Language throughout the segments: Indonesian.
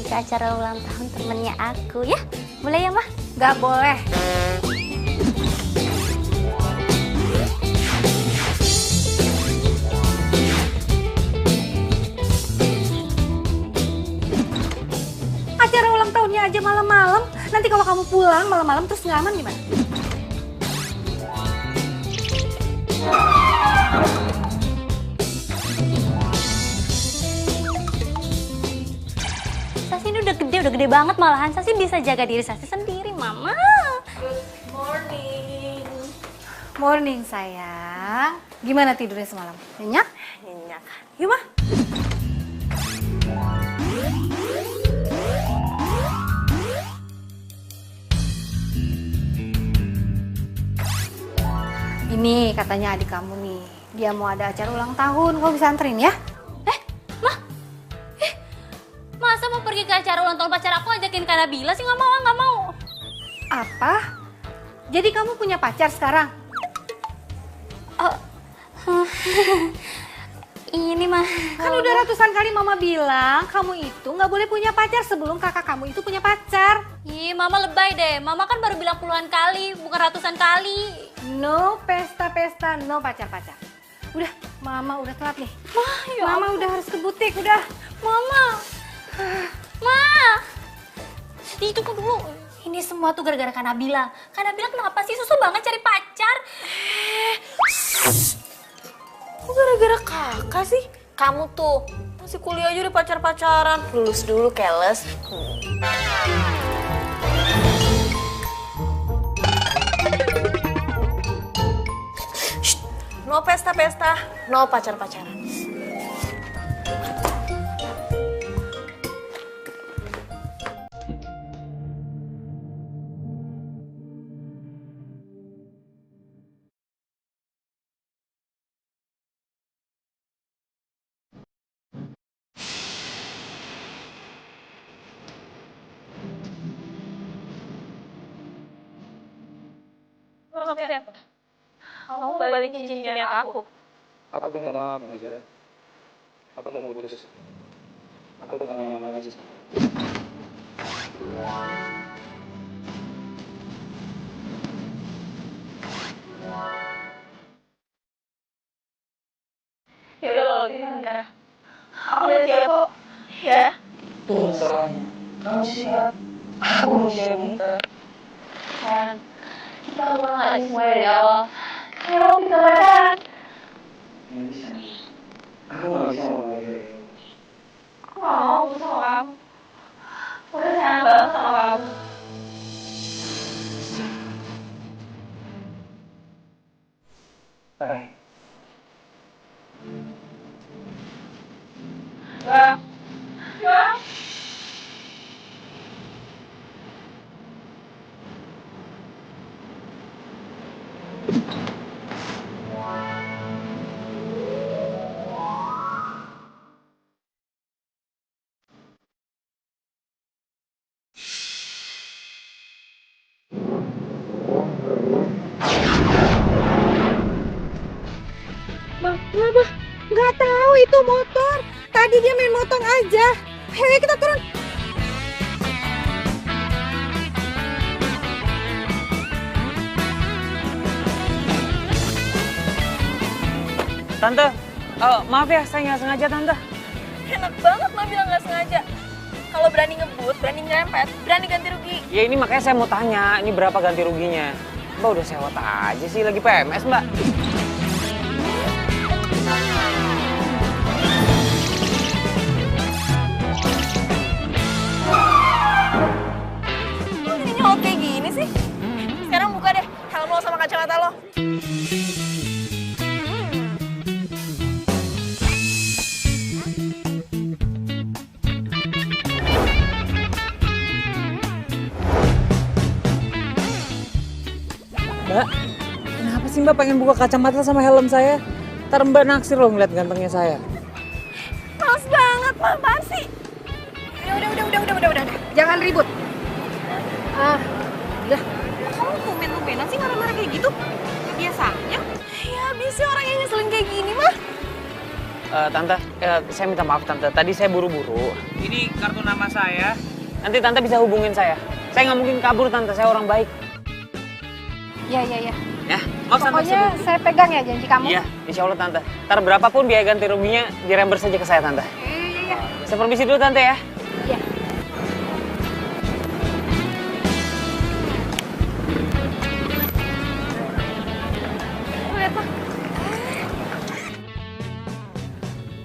ke acara ulang tahun temennya aku ya. Boleh ya, Mah? Gak boleh. Acara ulang tahunnya aja malam-malam. Nanti kalau kamu pulang malam-malam terus nggak aman gimana? Sasi ini udah gede banget malahan. Sasi bisa jaga diri Sasi sendiri, Mama. Good morning. Morning sayang. Gimana tidurnya semalam? Nyenyak? Nyenyak. Yuk mah. Ini katanya adik kamu nih. Dia mau ada acara ulang tahun. Kamu bisa anterin ya? Mah? Masa mau pergi ke acara ulang tahun pacar aku ajakin Kak Nabila sih? Nggak mau. Apa? Jadi kamu punya pacar sekarang? Ini mah. Kan udah ratusan kali mama bilang kamu itu nggak boleh punya pacar sebelum kakak kamu itu punya pacar. Ih, Mama lebay deh. Mama kan baru bilang puluhan kali, bukan ratusan kali. No pesta-pesta, no pacar-pacar. Udah, mama udah telat nih. Ya Mama udah harus ke butik, udah. Mama. Ma. Itu kok dulu. Ini semua tuh gara-gara Kak Nabila. Kak Nabila kenapa sih susah banget cari pacar? Kok gara-gara kakak sih? Kamu tuh masih kuliah aja udah pacar-pacaran. Lulus dulu, keles. Shh, no pesta-pesta, no pacar-pacaran. Kamu balikin cincinnya ke aku. Aku minta maaf aja. Aku mau putus. Aku bukan yang lagi. Ya udah kalau gitu enggak. Aku udah siap kok. Ya. Tuh masalahnya. Kamu siap. Aku mau siap bentar. Kan kita ulang lagi semua dari awal. Ayo kita pacaran. Nggak bisa. Aku nggak bisa ngomong gitu. Aku gak mau sama kamu. Aku udah sayang banget sama kamu. Hai. Bang. Bang. Bang, kenapa? Nggak tahu itu motor. Tadi dia main motong aja. Hei, kita turun. Tante, maaf ya, saya nggak sengaja, Tante. Enak banget mah bilang gak sengaja. Kalau berani ngebut, berani nyerempet, berani ganti rugi. Ya ini makanya saya mau tanya, ini berapa ganti ruginya? Mbak udah sewot aja sih, lagi PMS, Mbak. Lu jadi nyolot kayak gini sih? Sekarang buka deh helm lo sama kacamata lo. Mbak, kenapa sih Mbak pengen buka kacamata sama helm saya? Ntar Mbak naksir loh ngeliat gantengnya saya. Males banget, mah apaan sih? Udah. Jangan ribut. Udah. Kamu tumben-tumbenan sih marah-marah kayak gitu? Biasanya. Ya habis sih orang yang ngeselin kayak gini mah. Tante, saya minta maaf Tante, tadi saya buru-buru. Ini kartu nama saya, nanti Tante bisa hubungin saya. Saya nggak mungkin kabur Tante, saya orang baik. Iya. Ya, maaf Tante. Pokoknya saya pegang ya janji kamu. Iya, insya Allah Tante. Ntar berapapun biaya ganti ruginya, direimburse saja ke saya Tante. Iya. Saya permisi dulu Tante ya. Iya.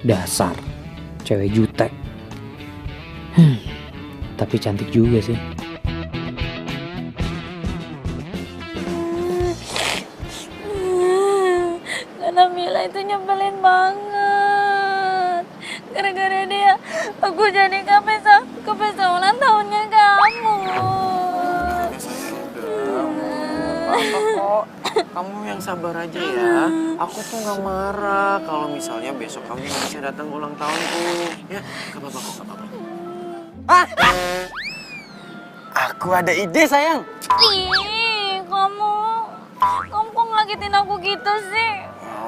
Dasar, cewek jutek. Tapi cantik juga sih. Karena Mila itu nyebelin banget. Gara-gara dia, aku jadi ke pesta ulang tahunnya kamu. Apa kok? Kamu yang sabar aja ya. Aku tuh nggak marah kalau misalnya besok kamu nggak bisa datang ulang tahunku. Ya, nggak apa-apa kok, nggak apa-apa. Aku ada ide sayang. Ih, kamu kok ngagetin aku gitu sih?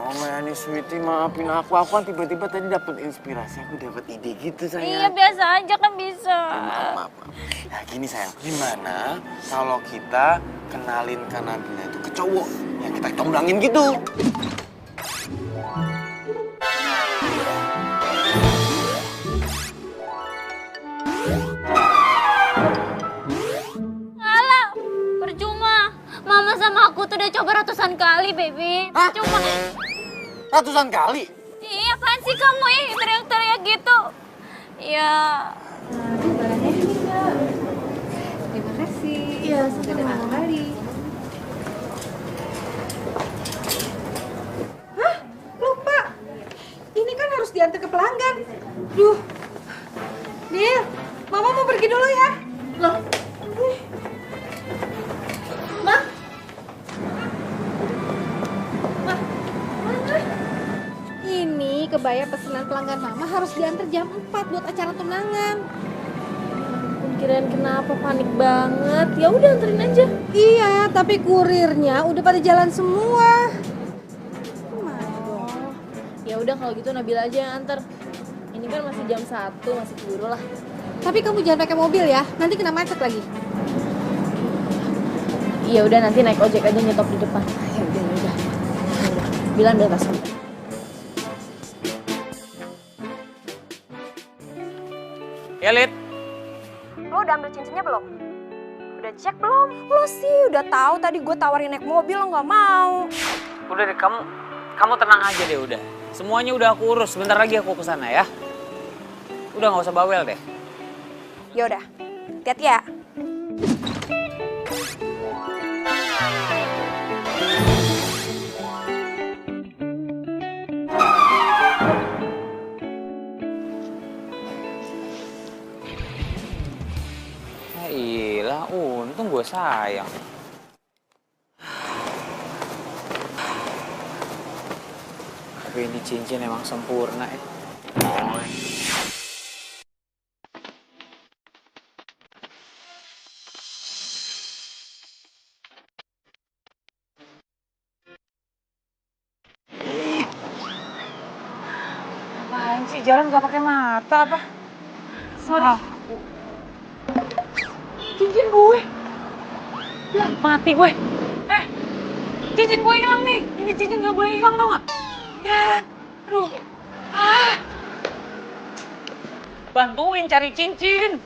Oh, Mayani Sweetie, maafin aku. Aku kan tiba-tiba tadi dapat inspirasi. Aku dapat ide gitu sayang. Iya, biasa aja kan bisa. Maaf. Nah gini sayang, gimana kalau kita kenalin Nabila itu ke cowok yang kita comblangin gitu? Alah, percuma. Mama sama aku tuh udah coba ratusan kali, baby. Hah? Percuma. Ratusan kali? Iya, apaan sih kamu teriak-teriak gitu? Ya. Terima kasih. Iya, sama kali. Hah? Lupa. Ini kan harus diantar ke pelanggan. Duh. Bil, Mama mau pergi dulu ya. Loh. Ma. Ini kebaya pesanan pelanggan Mama harus diantar jam 4 buat acara tunangan. Kirain kenapa panik banget. Ya udah anterin aja. Iya, tapi kurirnya udah pada jalan semua. Ya udah kalau gitu Nabila aja yang anter. Ini kan masih jam 1, masih keburu lah. Tapi kamu jangan pakai mobil ya, nanti kena macet lagi. Iya udah nanti naik ojek aja nyetop di depan. Ya udah. Bilang udah tas. Ya Lid. Lo udah ambil cincinnya belum? Udah cek belum? Lo sih udah tahu tadi gue tawarin naik mobil lo nggak mau. Udah deh, kamu tenang aja deh udah. Semuanya udah aku urus, sebentar lagi aku kesana ya. Udah nggak usah bawel deh. Ya udah, hati-hati ya. Ya iyalah, untung gue sayang. Tapi ini cincin emang sempurna ya. Apaan sih, jalan gak pakai mata apa? Sorry. Cincin gue. Lah, mati gue. Cincin gue hilang nih. Ini cincin gak boleh hilang tau gak? Ya, aduh. Bantuin cari cincin.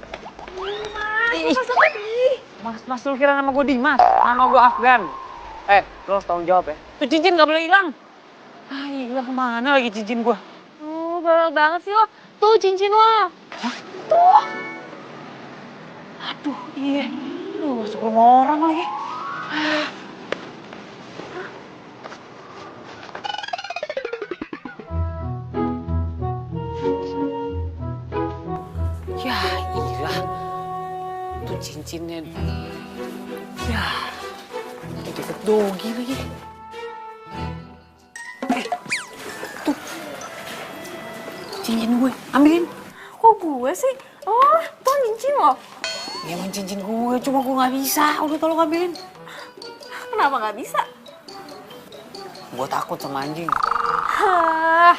Mas lu kira nama gue Dimas? Nama gue Afgan. Lo harus tanggung jawab ya. Tuh cincin gak boleh hilang. Hilang kemana lagi cincin gue? Bawel banget sih lo. Tuh cincin lo. Hah? Tuh. Aduh, iya. Masuk rumah orang lagi. Ya iyalah. Tuh cincinnya. Ya. Jadi kedogi lagi. Tuh. Cincin gue, ambilin. Kok gue sih? Oh, tuh cincin lo. Ya emang cincin gue, cuma gue gak bisa. Udah tolong ambilin. Kenapa nggak bisa? Gue takut sama anjing. Hah,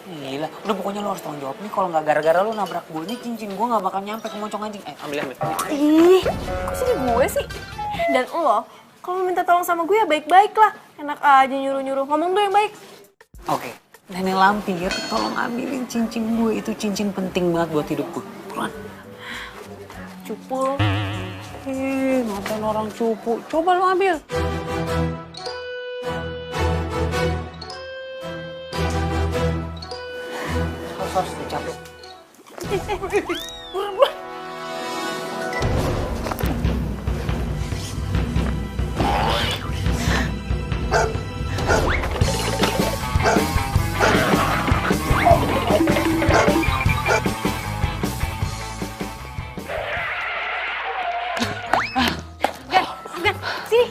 Gila, udah pokoknya lo harus tanggung jawab nih. Kalau nggak gara-gara lo nabrak gue nih, cincin gue nggak bakal nyampe ke moncong anjing. Ambil. Ih, kok jadi gue sih? Dan lo, kalau minta tolong sama gue ya baik-baik lah. Enak aja nyuruh-nyuruh, ngomong dulu yang baik. Oke, Nenek Lampir, tolong ambilin cincin gue. Itu cincin penting banget buat hidup gue. Buruan. Cupu lo. Ngapain orang cupu? Coba lo ambil. Harus capek. Gan, sini.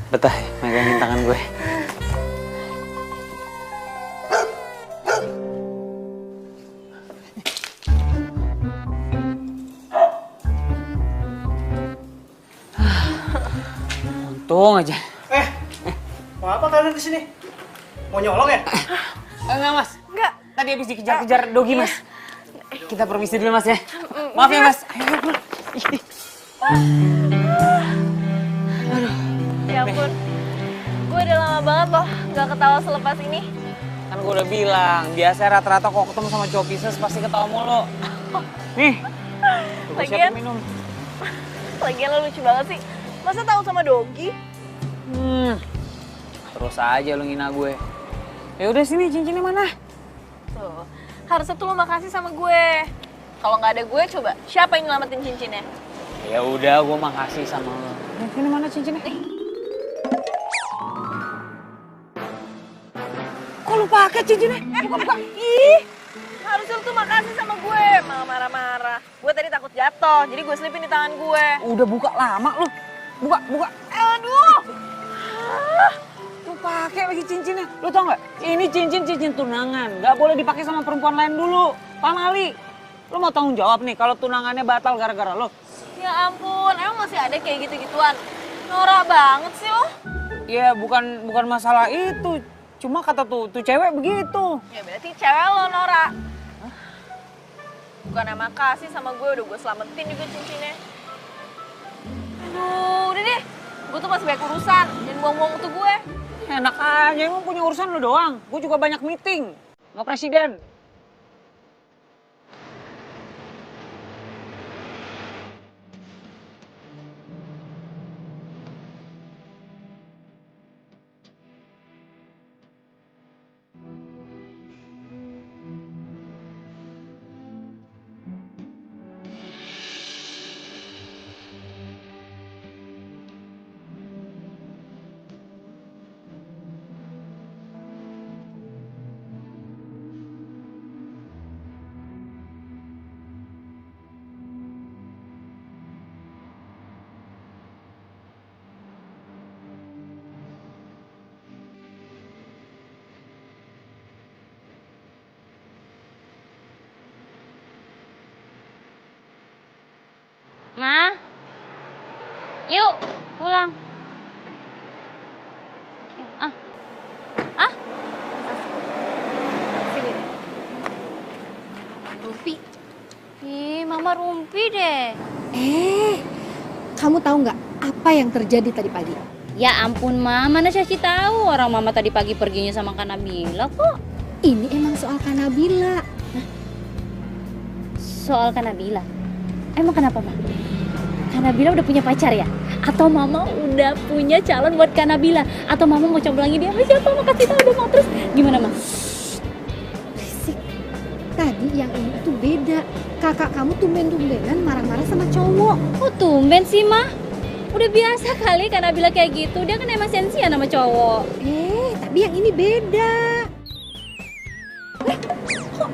Betah ya, megangin tangan gue. Untung aja. Mau apa kalian kesini? Mau nyolong ya? Enggak, Mas. Enggak. Tadi habis dikejar-kejar Dogi, Mas. Kita permisi dulu, Mas ya. Maaf ya, Mas. Ayo, pulang. Ya ampun, gue udah lama banget loh gak ketawa selepas ini. Kan gue udah bilang, biasa rata-rata kalau ketemu sama cowok Pisces pasti ketawa mulu. Nih, gue siapin minum. Lagian lo lucu banget sih. Masa tahu sama Dogi? Terus aja lu ngina gue. Ya udah sini, cincinnya mana? Tuh, harusnya tuh lo makasih sama gue. Kalau nggak ada gue, coba siapa yang nyelamatin cincinnya? Ya udah, gue makasih sama lo. Ini mana cincinnya? Kok lu pakai cincinnya? Buka. Ih, harusnya lo tuh makasih sama gue. Malah marah-marah. Gue tadi takut jatuh, jadi gue selipin di tangan gue. Udah buka lama lu. Buka. Aduh. Tuh pakai lagi cincinnya. Lu tau nggak? Ini cincin tunangan. Nggak boleh dipakai sama perempuan lain dulu. Paham Ali? Lu mau tanggung jawab nih kalau tunangannya batal gara-gara lo? Ya ampun, emang masih ada kayak gitu-gituan? Norak banget sih lo. Ya bukan masalah itu. Cuma kata tuh cewek begitu. Ya berarti cewek lo norak. Bukan makasih sama gue, udah gue selamatin juga cincinnya. Aduh, udah deh. Gue tuh masih banyak urusan, jangan buang-buang waktu gue. Enak aja, emang punya urusan lu doang. Gue juga banyak meeting sama presiden. Ma, yuk pulang. Rumpi. Ih, Mama rumpi deh. Kamu tahu nggak apa yang terjadi tadi pagi? Ya ampun, Ma. Mana Caci tahu orang Mama tadi pagi perginya sama Kak Nabila kok. Ini emang soal Kanabila. Soal Kak Nabila. Emang kenapa, Ma? Kak Nabila udah punya pacar ya? Atau Mama udah punya calon buat Kak Nabila? Atau Mama mau comblangi dia sama siapa? Ma kasih tahu dong, Ma. Terus gimana, Ma? Berisik. Tadi yang ini tuh beda. Kakak kamu tumben-tumbenan marah-marah sama cowok. Kok tumben sih, Ma? Udah biasa kali Kak Nabila kayak gitu. Dia kan emang sensian sama cowok. Tapi yang ini beda. Kok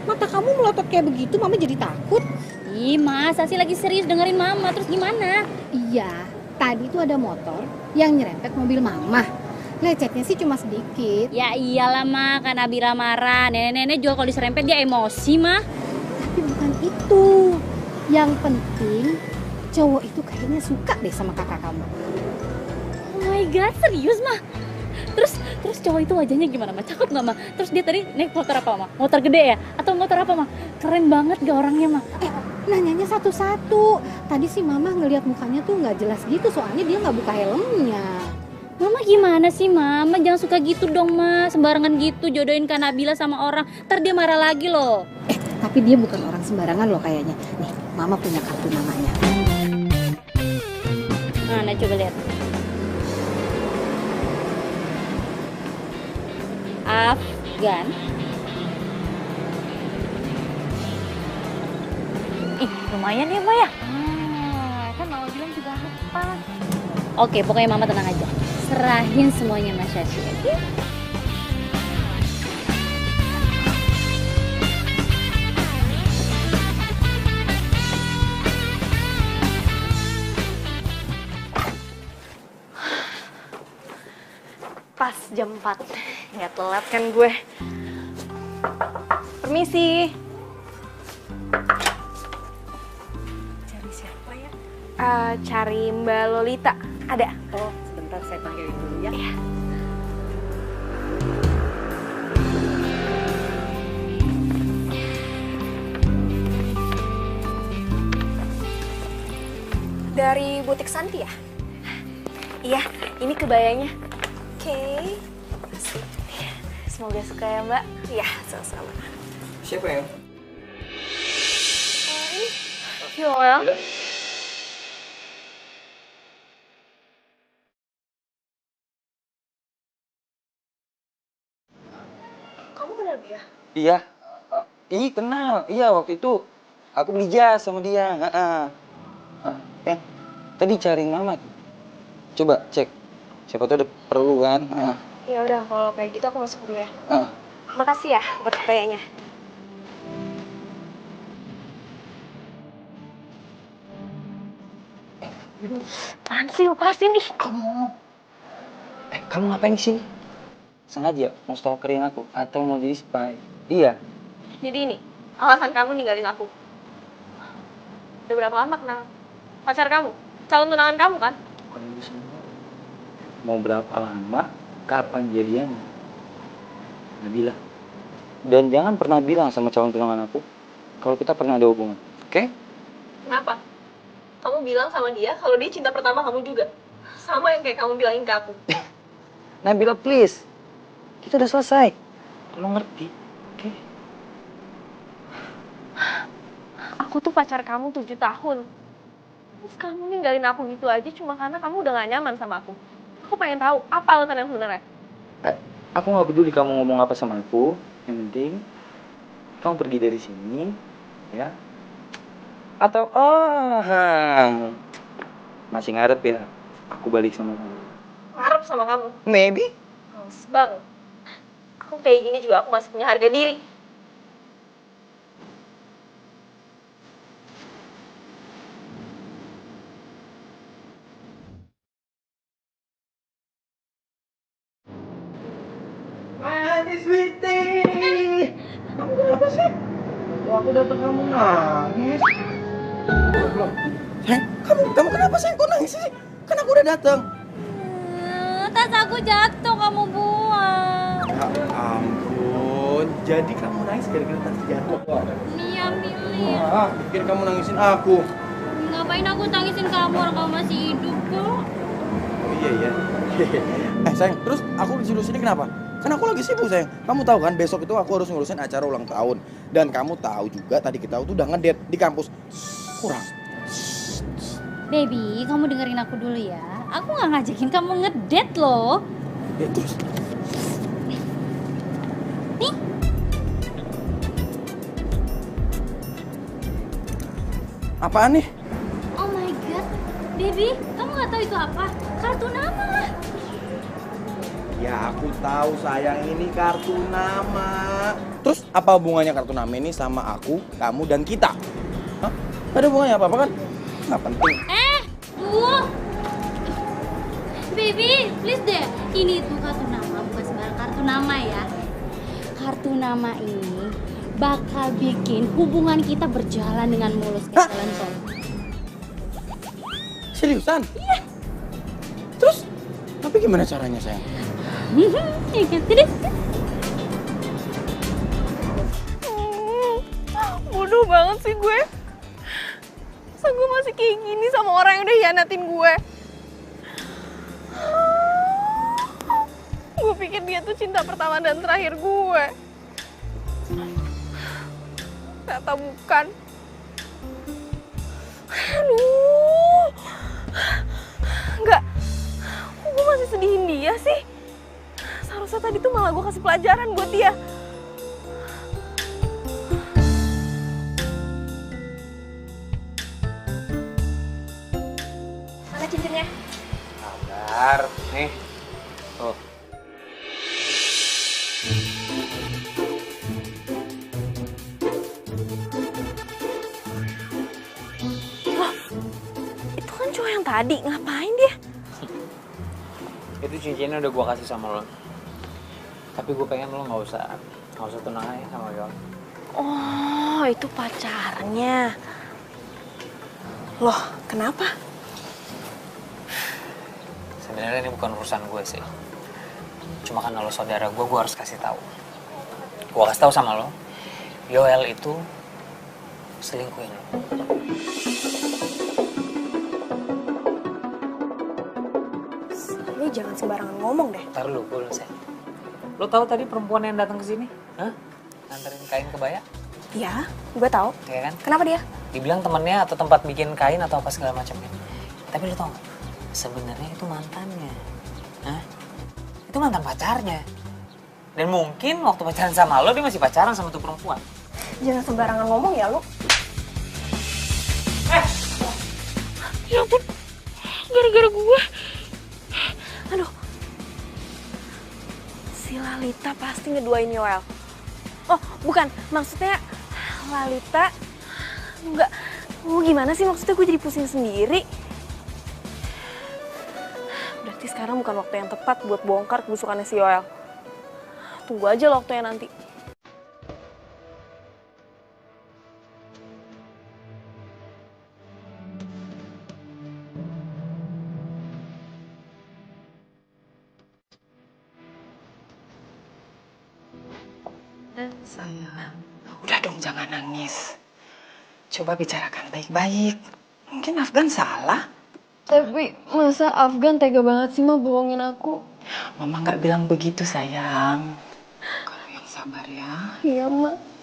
mata kamu melotot kayak begitu? Mama jadi takut. Ih, Mas, Sasi lagi serius dengerin Mama. Terus gimana? Iya, tadi tuh ada motor yang nyerempet mobil Mama. Lecetnya sih cuma sedikit. Ya iyalah mah, Kak Nabila marah. Nenek-nenek juga kalau diserempet dia emosi mah. Tapi bukan itu. Yang penting cowok itu kayaknya suka deh sama kakak kamu. Oh my god, serius mah? Terus cowok itu wajahnya gimana mah? Cakep nggak mah? Terus dia tadi naik motor apa mah? Motor gede ya? Atau motor apa mah? Keren banget gak orangnya mah? Nanyanya satu-satu. Tadi sih mama ngelihat mukanya tuh nggak jelas gitu, soalnya dia nggak buka helmnya. Mama gimana sih Mama? Jangan suka gitu dong Ma. Sembarangan gitu jodohin Kak Nabila sama orang. Ntar dia marah lagi loh. Tapi dia bukan orang sembarangan loh kayaknya. Nih, mama punya kartu namanya. Nah, coba lihat. Afgan. Lumayan ya Ma ya? Kan mama bilang juga apa? Oke, pokoknya Mama tenang aja. Serahin semuanya Mas Syashi, oke? Pas jam 4. Nggak telat kan gue. Permisi. Cari siapa ya? Cari Mbak Lolita. Ada? Oh, sebentar saya panggilin dulu ya. Iya. Dari butik Santi ya? Iya, ini kebayanya. Oke. Iya, semoga suka ya Mbak. Iya, sama-sama. Siapa ya? Yoel. Kamu kenal dia? Iya. Ih, kenal. Iya, waktu itu aku beli jas sama dia. Ya, tadi cari Mamat. Coba cek. Siapa tuh ada perlu kan? Ya udah, kalau kayak gitu aku masuk dulu ya. Makasih ya buat kayaknya. Apaan sih, lepasin nih. Kamu ngapain sih? Sengaja mau stalkerin aku atau mau jadi spy? Iya. Jadi ini, alasan kamu ninggalin aku. Udah berapa lama kenal pacar kamu? Calon tunangan kamu kan? Bukan itu semua. Mau berapa lama? Kapan jadiannya? Nggak bilang. Dan jangan pernah bilang sama calon tunangan aku kalau kita pernah ada hubungan, oke? Kenapa? Kamu bilang sama dia kalau dia cinta pertama kamu juga. Sama yang kayak kamu bilangin ke aku. Nabila, please. Kita udah selesai. Tolong ngerti, oke? Aku tuh pacar kamu 7 tahun. Terus kamu ninggalin aku gitu aja cuma karena kamu udah gak nyaman sama aku. Aku pengen tahu apa alasan yang sebenarnya. Aku nggak peduli kamu ngomong apa sama aku. Yang penting kamu pergi dari sini, ya? Atau masih ngarep ya? Aku balik sama kamu. Ngarep sama kamu. Maybe. Males banget. Aku kayak gini juga aku masih punya harga diri. Manis sweetie. Kamu kenapa sih? Waktu datang kamu nangis. Sayang, kamu kenapa sayang? Kok nangis sih? Kan aku udah datang. Tas aku jatuh, kamu buang. Ya ampun, jadi kamu nangis gara-gara tas jatuh. Iya, Billy. Pikir kamu nangisin aku. Ngapain aku tangisin kamu orang kamu masih hidup kok? Oh iya. Sayang, terus aku disuruh sini kenapa? Kan aku lagi sibuk sayang. Kamu tahu kan besok itu aku harus ngurusin acara ulang tahun. Dan kamu tahu juga tadi kita tuh udah ngedate di kampus. Kurang. Baby, kamu dengerin aku dulu ya. Aku nggak ngajakin kamu ngedate loh. Ya terus. Nih. Apaan nih? Oh my god, baby, kamu nggak tahu itu apa? Kartu nama. Ya aku tahu sayang, ini kartu nama. Terus apa hubungannya kartu nama ini sama aku, kamu, dan kita? Hah? Gak ada hubungannya apa-apa kan? Nggak penting. Bu, baby, please deh. Ini tuh kartu nama, bukan sembarang kartu nama ya. Kartu nama ini bakal bikin hubungan kita berjalan dengan mulus kayak jalan tol. Seriusan? Iya. Terus, tapi gimana caranya sayang? Ingat, tidak? Bodoh banget sih gue. Masa gue masih kayak gini sama orang yang udah hianatin gue. Gue pikir dia tuh cinta pertama dan terakhir gue. Ternyata bukan. Aduh. Enggak. Kok gue masih sedihin dia sih? Seharusnya tadi tuh malah gue kasih pelajaran buat dia. Mana cincinnya? Sabar, nih. Tuh. Itu kan cowok yang tadi, ngapain dia? Itu cincinnya udah gua kasih sama lo. Tapi gue pengen lo nggak usah tunangan ya sama Yon. Oh, itu pacarnya. Loh, kenapa? Sebenarnya ini bukan urusan gue sih. Cuma karena lo saudara gue harus kasih tahu. Gue kasih tahu sama lo, Yoel itu selingkuhin lo. Lu jangan sembarangan ngomong deh. Ntar lu, gue belum selesai. Lo tahu tadi perempuan yang datang ke sini? Hah? Nganterin kain kebaya? Iya, gue tahu. Ya kan? Kenapa dia? Dibilang temennya atau tempat bikin kain atau apa segala macamnya. Tapi lo tau gak? Sebenarnya itu mantannya. Hah? Itu mantan pacarnya. Dan mungkin waktu pacaran sama lo, dia masih pacaran sama tuh perempuan. Jangan sembarangan ngomong ya lu. Ya ampun, gara-gara gue. Aduh. Si Lalita pasti ngeduain Yoel. Oh, bukan. Maksudnya Lalita... Enggak. Oh, gimana sih maksudnya gue jadi pusing sendiri? Berarti sekarang bukan waktu yang tepat buat bongkar kebusukannya si Yoel. Tunggu aja loh waktunya nanti. Sayang, udah dong jangan nangis. Coba bicarakan baik-baik. Mungkin Afgan salah. Tapi masa Afgan tega banget sih mah bohongin aku? Mama nggak bilang begitu sayang. Kamu yang sabar ya. Iya, Mak.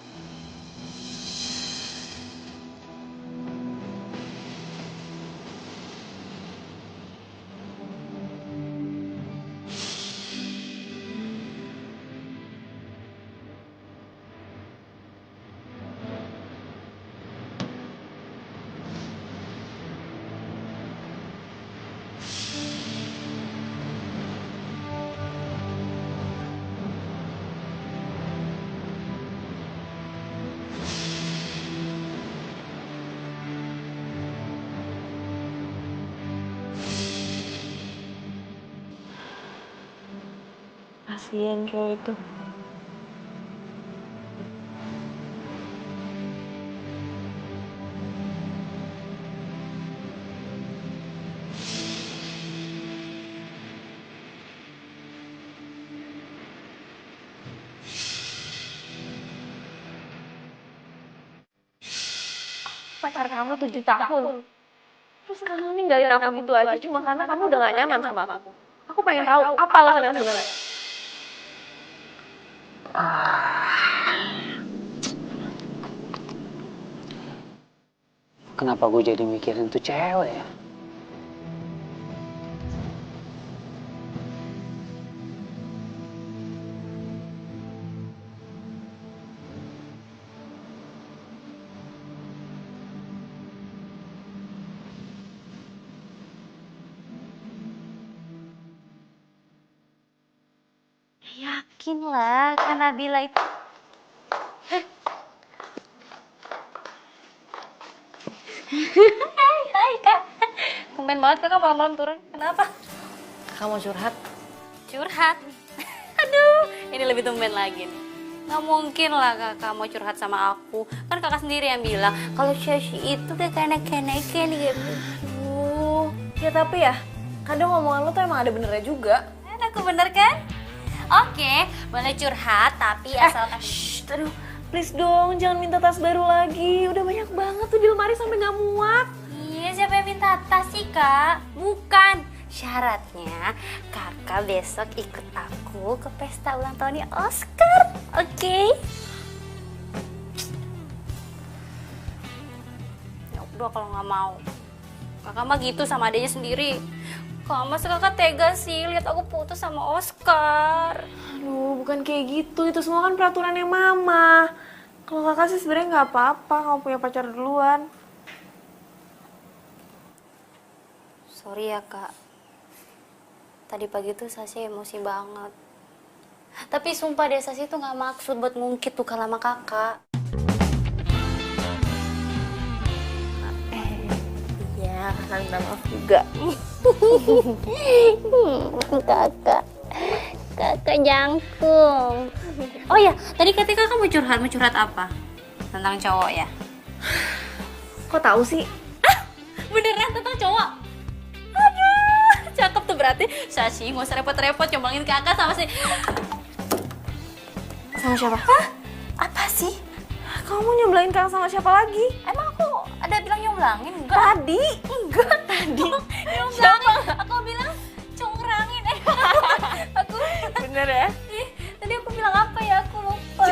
Kasian cowok itu. Pacar kamu 7 tahun. Terus kamu ninggalin aku gitu aja cuma karena kamu udah gak nyaman sama aku. Aku pengen tahu apa alasannya sebenarnya. Kenapa gue jadi mikirin tuh cewek ya? Yakin lah, Kak Nabila itu. Hai Kak. Tumben banget Kakak malam-malam turun. Kenapa? kakak mau curhat. Curhat? Aduh, ini lebih tumben lagi nih. Nggak mungkin lah kakak mau curhat sama aku. Kan kakak sendiri yang bilang kalau Shashi itu kayak kenek-kenekin gitu. Ya tapi ya, kadang omongan lo tuh emang ada benernya juga. Aku bener kan? Oke, boleh curhat tapi asalkan... Shh, aduh, please dong, jangan minta tas baru lagi. Udah banyak banget tuh di lemari sampai nggak muat. Iya, siapa yang minta tas sih, Kak? Bukan. Syaratnya kakak besok ikut aku ke pesta ulang tahunnya Oscar, oke? Ya udah kalau nggak mau. Kakak mah gitu sama adanya sendiri. Kok masa kakak tega sih lihat aku putus sama Oscar? Aduh, bukan kayak gitu. Itu semua kan peraturannya mama. Kalau kakak sih sebenarnya nggak apa-apa kalau punya pacar duluan. Sorry ya, Kak. Tadi pagi tuh Sasi emosi banget. Tapi sumpah deh, Sasi tuh gak maksud buat ngungkit tuh sama kakak. Iya, kakak minta maaf juga. Kakak jangkung. Oh ya, tadi katanya kakak mau curhat apa? Tentang cowok ya? Kok tahu sih? Beneran tentang cowok? Aduh, cakep tuh berarti. Sasi nggak usah repot-repot nyomblangin kakak sama si... Sama siapa? Hah? Apa sih? Kamu nyomblangin kakak sama siapa lagi? Emang aku ada bilang nyomblangin? Enggak. Tadi? Enggak, tadi. Nyomblangin. Aku bilang congkrangin. Aku... Bener ya? Ih, tadi aku bilang apa ya? Aku lupa.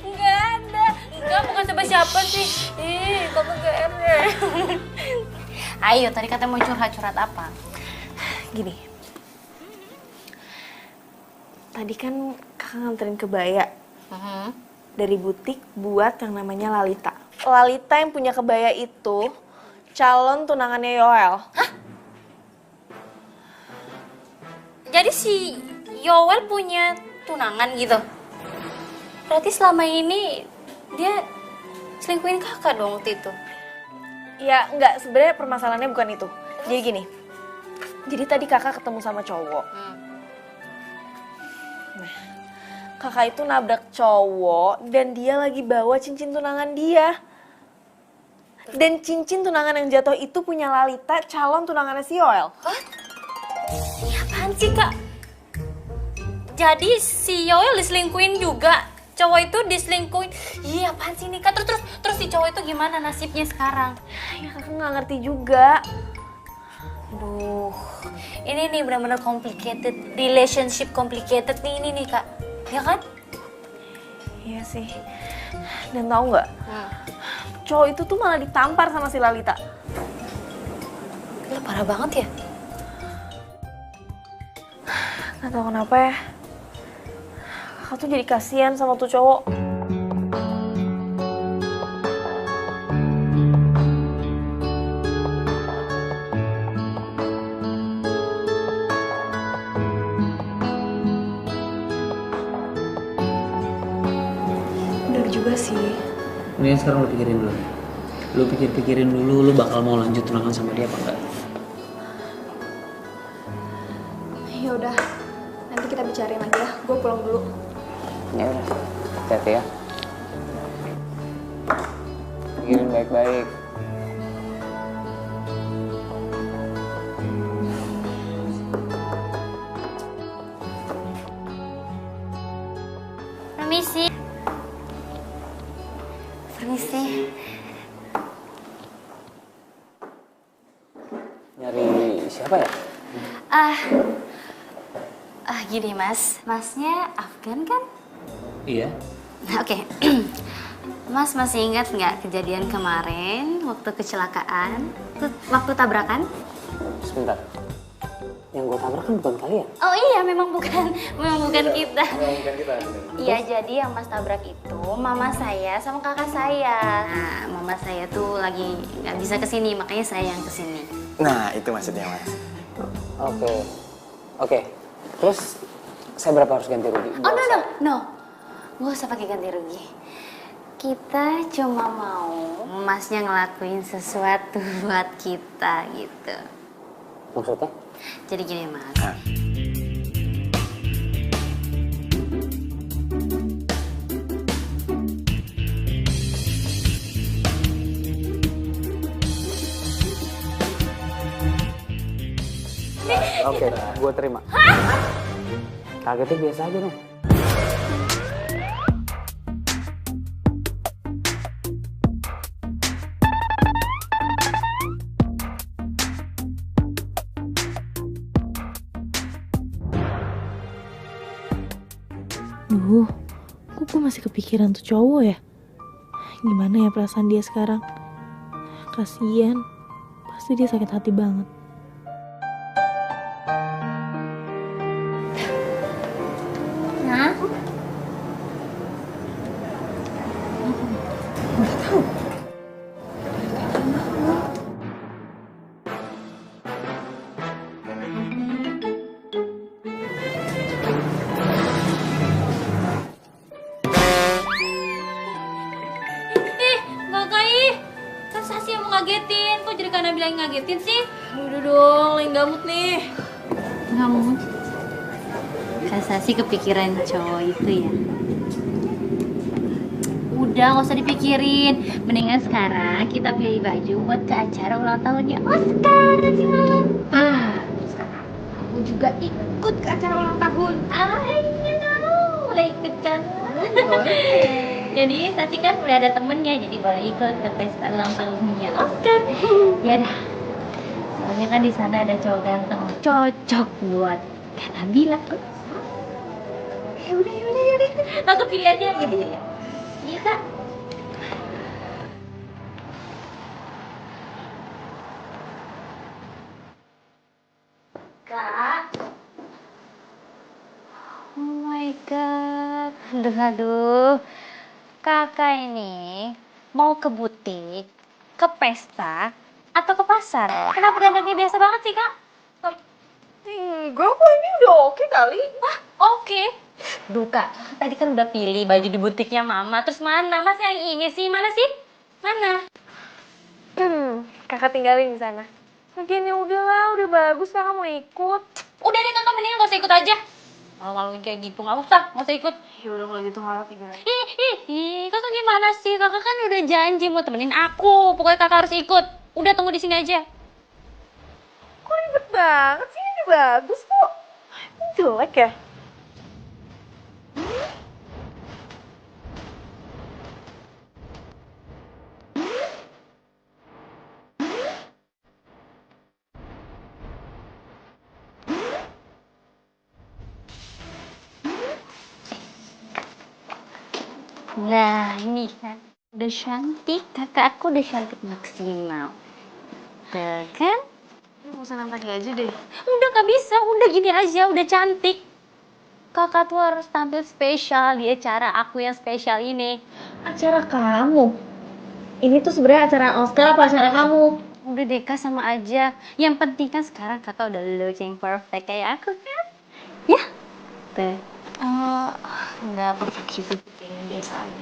Enggak ada. Enggak, bukan siapa-siapa sih. Ih, kakak GR. Ayo, tadi katanya mau curhat apa? Gini. Tadi kan kakak nganterin kebaya. Dari butik buat yang namanya Lalita. Lalita yang punya kebaya itu calon tunangannya Yoel. Hah? Jadi si Yoel punya tunangan gitu? Berarti selama ini dia selingkuhin kakak dong waktu itu? Ya enggak, sebenarnya permasalahannya bukan itu. Jadi gini, jadi tadi kakak ketemu sama cowok. Nah, kakak itu nabrak cowok dan dia lagi bawa cincin tunangan dia. Dan cincin tunangan yang jatuh itu punya Lalita, calon tunangannya si Yoel. Hah? Ini apaan sih, Kak? Jadi si Yoel diselingkuhin juga? Cowok itu diselingkuhin? Iya, apaan sih nih, Kak? Terus si cowok itu gimana nasibnya sekarang? Ya kakak nggak ngerti juga. Aduh, ini nih benar-benar complicated, relationship complicated nih ini nih, Kak. Ya kan? Iya sih. Dan tahu nggak? Cowok itu tuh malah ditampar sama si Lalita. Gila, parah banget ya? Nggak tahu kenapa ya. Kakak tuh jadi kasihan sama tuh cowok. Bener juga sih. Ini sekarang lu pikirin dulu. Lu pikirin dulu, lu bakal mau lanjut tunangan sama dia apa enggak? Ya udah, nanti kita bicarain lagi ya. Gue pulang dulu. Ya udah, hati-hati ya. Pikirin baik-baik. Permisi. Permisi. Nyari siapa ya? Gini Mas, Masnya Afgan kan? Iya. Oke. Mas masih ingat nggak kejadian kemarin waktu kecelakaan, waktu tabrakan? Sebentar. Yang gue tabrak kan bukan kalian. Oh iya, memang bukan kita. Iya, jadi yang Mas tabrak itu mama saya sama kakak saya. Nah, mama saya tuh lagi nggak bisa kesini, makanya saya yang kesini. Nah, itu maksudnya, Mas. Oke. Terus saya berapa harus ganti rugi? Oh no. Nggak usah pakai ganti rugi. Kita cuma mau Masnya ngelakuin sesuatu buat kita gitu. Maksudnya? Jadi gini Mas. Oke, gue terima. Kagetnya biasa aja dong. Duh, kok gue masih kepikiran tuh cowok ya? Gimana ya perasaan dia sekarang? Kasian, pasti dia sakit hati banget. Hah? Sasi yang mau ngagetin, kok jadi karena bilang ngagetin sih? Udah dong, lain gamut nih. Ngamut. Kak Sasi kepikiran cowok itu ya? Udah, gak usah dipikirin. Mendingan sekarang kita pilih baju buat ke acara ulang tahunnya Oscar nanti malam. Aku juga ikut ke acara ulang tahun. Boleh ikut kan? Jadi Sasi kan udah ada temennya, jadi boleh ikut ke pesta ulang tahunnya Oscar. Ya dah. Soalnya kan di sana ada cowok ganteng, cocok buat Kak Nabila. Ya udah. Aku pilih aja. Ya. Iya Kak. Kak. Oh my god. Aduh. Kakak ini mau ke butik, ke pesta, atau ke pasar? Kenapa dandannya biasa banget sih, Kak? Enggak kok, ini udah oke kali. Wah, oke. Duh, Kak, tadi kan udah pilih baju di butiknya Mama. Terus mana? Mas yang ini sih? Mana sih? Mana? Kakak tinggalin di sana. Lagian ya udahlah, udah bagus kakak mau ikut. Udah deh, Kakak, mendingan gak usah ikut aja. Kalau kayak gitu, gak usah ikut. Ya udah kalau gitu harap tinggalin. Kakak gimana sih? Kakak kan udah janji mau temenin aku. Pokoknya kakak harus ikut. Udah, tunggu di sini aja. Kok ribet banget sih? Ini bagus kok. Ini jelek ya? Nah, ini kan udah cantik. Kakak aku udah cantik maksimal. Tuh kan? Mau senam kaki aja deh. Udah gak bisa, udah gini aja, udah cantik. Kakak tuh harus tampil spesial di acara aku yang spesial ini. Acara kamu? Ini tuh sebenarnya acara Oscar apa acara kamu? Udah deh Kak, sama aja. Yang penting kan sekarang kakak udah looking perfect kayak aku kan? Ya? Tuh. Enggak perfect gitu. Biasa aja.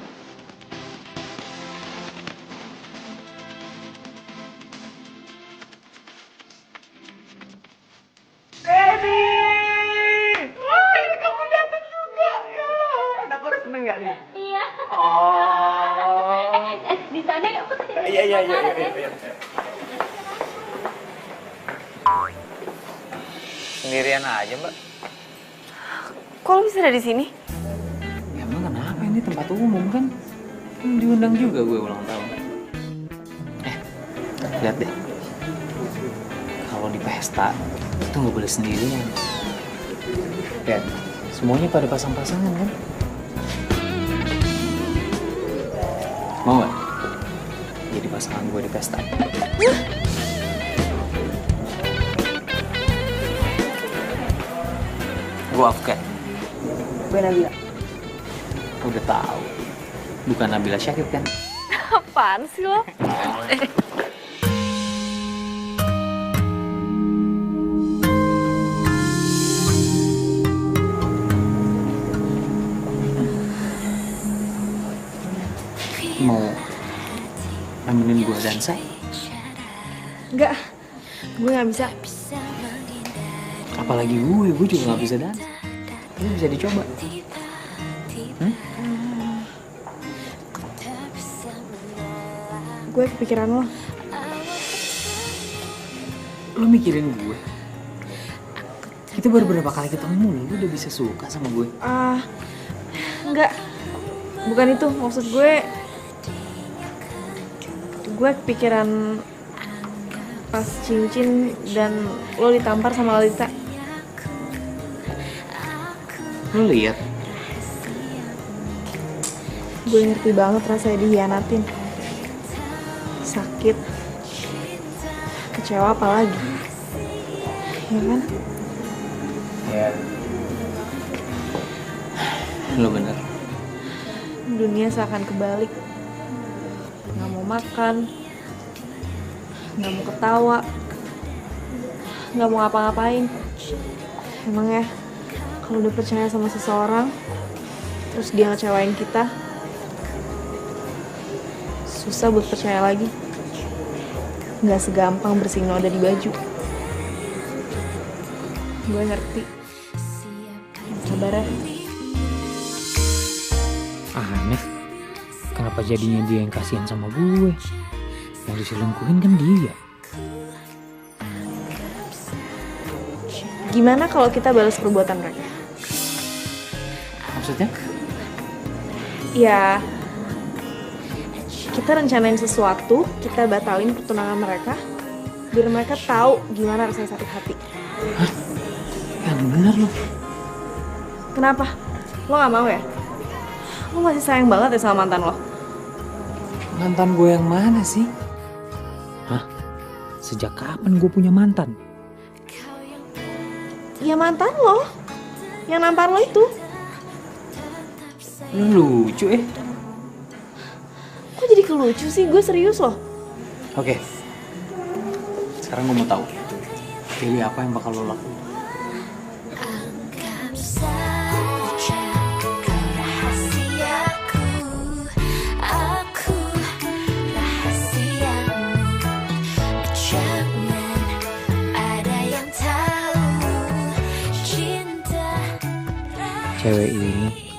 Iya. Di sana ya? Iya. Sendirian aja, Mbak. Kok lo bisa ada di sini? Ya emang kenapa, ini tempat umum kan? Diundang juga gue ulang tahun. Lihat deh. Kalau di pesta itu nggak boleh sendirian. Lihat, semuanya pada pasang-pasangan kan? Mau nggak jadi pasangan gue di pesta? Gue Afgan. Gue Nabila. Udah tahu. Bukan Nabila Syakib kan? Apaan sih lo? Mau nemenin gue dansa? Enggak, gue gak bisa. Apalagi gue juga gak bisa dansa. Ini bisa dicoba. Gue kepikiran lo. Lo mikirin gue? Kita baru berapa kali ketemu, lo udah bisa suka sama gue? Enggak. Bukan itu, maksud gue kepikiran pas cincin dan lo ditampar sama Lalita. Lo lihat? Gue ngerti banget rasanya dihianatin. Sakit. Kecewa apalagi. Ya kan? Ya. Lo bener. Dunia seakan kebalik. Gak mau makan. Gak mau ketawa. Gak mau ngapa-ngapain. Emang ya, kalau udah percaya sama seseorang, terus dia ngecewain kita, susah buat percaya lagi. Gak segampang bersihin noda di baju. Gue ngerti. Sabar ya. Aneh. Kenapa jadinya dia yang kasihan sama gue? Yang diselingkuhin kan dia. Gimana kalau kita balas perbuatan mereka? Maksudnya? Ya, kita rencanain sesuatu, kita batalin pertunangan mereka, biar mereka tahu gimana rasanya sakit hati. Hah? Yang bener lo. Kenapa? Lo gak mau ya? Lo masih sayang banget ya sama mantan lo? Mantan gue yang mana sih? Hah? Sejak kapan gue punya mantan? Ya mantan lo, yang nampar lo itu. Lo lucu Kok jadi kelucu sih? Gue serius loh. Oke. Sekarang gue mau tahu. Pilih apa yang bakal lo lakuin? Cewek ini,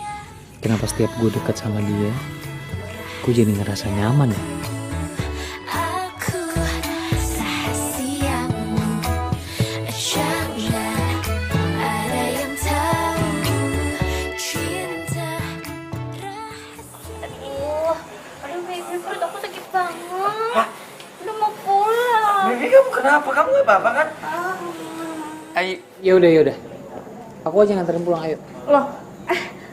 kenapa setiap gue dekat sama dia, gue jadi ngerasa nyaman ya? Aduh baby, perut aku sakit banget. Udah mau pulang. Baby, kamu kenapa? Kamu gak apa-apa kan? Ayo, yaudah. Aku aja nganterin pulang, ayo. Loh,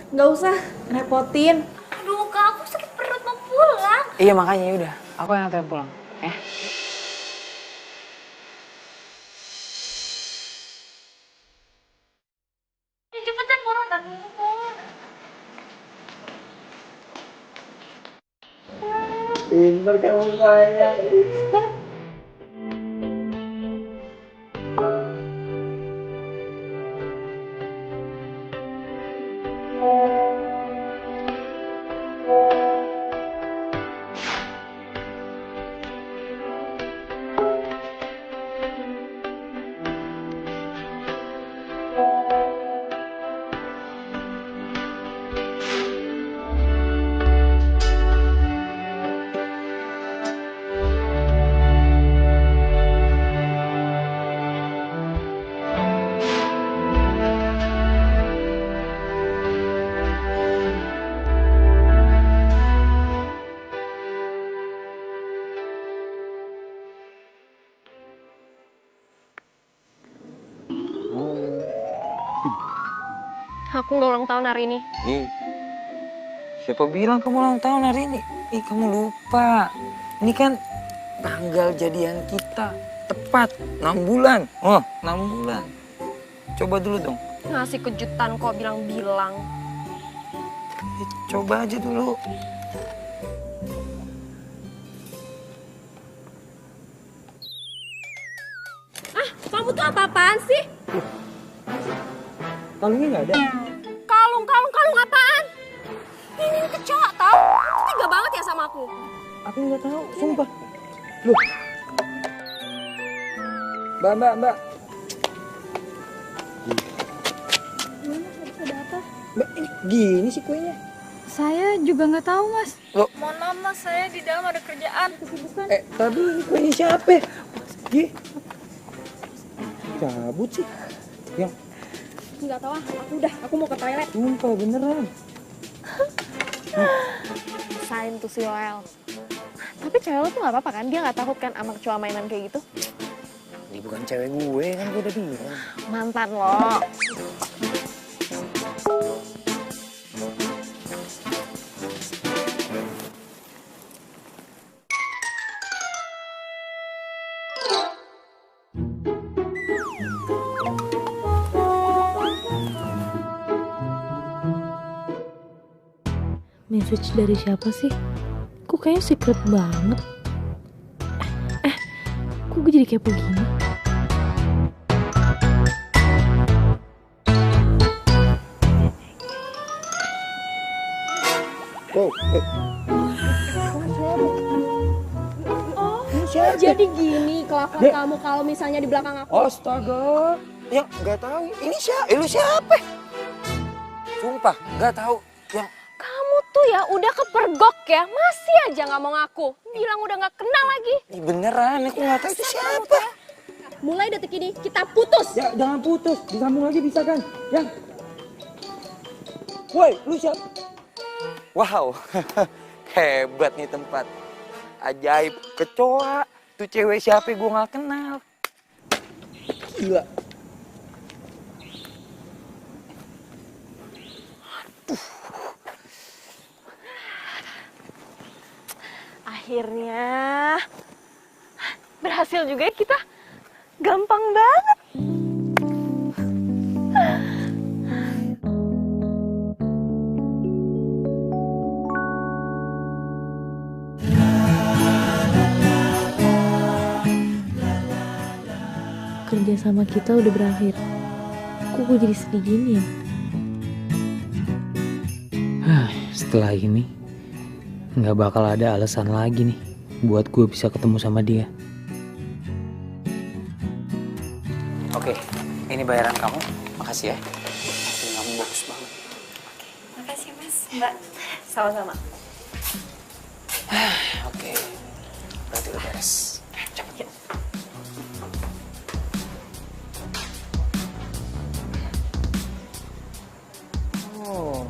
gak usah repotin. Aduh kak, aku sakit perut mau pulang. Iya makanya yaudah, aku yang nganterin pulang. Cepetan pulang tadi. Pintar kamu sayang. Aku nggak ulang tahun hari ini. Siapa bilang kamu ulang tahun hari ini? Kamu lupa. Ini kan tanggal jadian kita. Tepat 6 bulan. Oh, 6 bulan. Coba dulu dong. Ngasih kejutan kok bilang-bilang. Coba aja dulu. Kamu tuh apa-apaan sih? Kalungnya nggak ada. Kalung apaan? Ini kecoa tau? Kamu tega banget ya sama aku. Aku nggak tahu, sumpah. Loh. Mbak. ternyata. Mbak, ini gini sih kuenya. Saya juga nggak tahu, Mas. Mohon maaf mas, saya di dalam ada kerjaan. Tapi ini kuenya siapa? Ih, cabut sih. Yang Nggak tahu, aku mau ke toilet. sumpah beneran. Sain tuh si Yoel. Tapi cewek lo tuh gak apa-apa kan? Dia gak takut kan sama kecoa mainan kayak gitu? Dia bukan cewek gue, kan gue udah bilang. Mantan lo. Message dari siapa sih? Kok kayaknya secret banget. Kok gue jadi kepo gini? Oh, Jadi gini kelakuan kamu kalau misalnya di belakang aku. Astaga. Yang nggak tahu. Ini siapa? Lu siapa? Sumpah, nggak tahu. Yang Kamu tuh ya udah kepergok ya, masih aja gak mau ngaku. Bilang udah gak kenal lagi. Ih, beneran, aku nggak tahu itu siapa. Mulai detik ini kita putus. ya jangan putus. Disambung lagi bisa kan? Yang. Woi, lu siapa? Wow, hebat nih tempat. Ajaib, kecoa. Tuh cewek siapa gue nggak kenal. Gila. Akhirnya berhasil juga ya kita. Gampang banget. Kerja sama kita udah berakhir. Kok gue jadi sedih gini ya? Setelah ini nggak bakal ada alasan lagi nih buat gue bisa ketemu sama dia. Oke, ini bayaran kamu. Makasih ya. Acting kamu bagus banget. Makasih mas, mbak. Sama-sama. Oke, berarti udah beres. Cepet. Oh,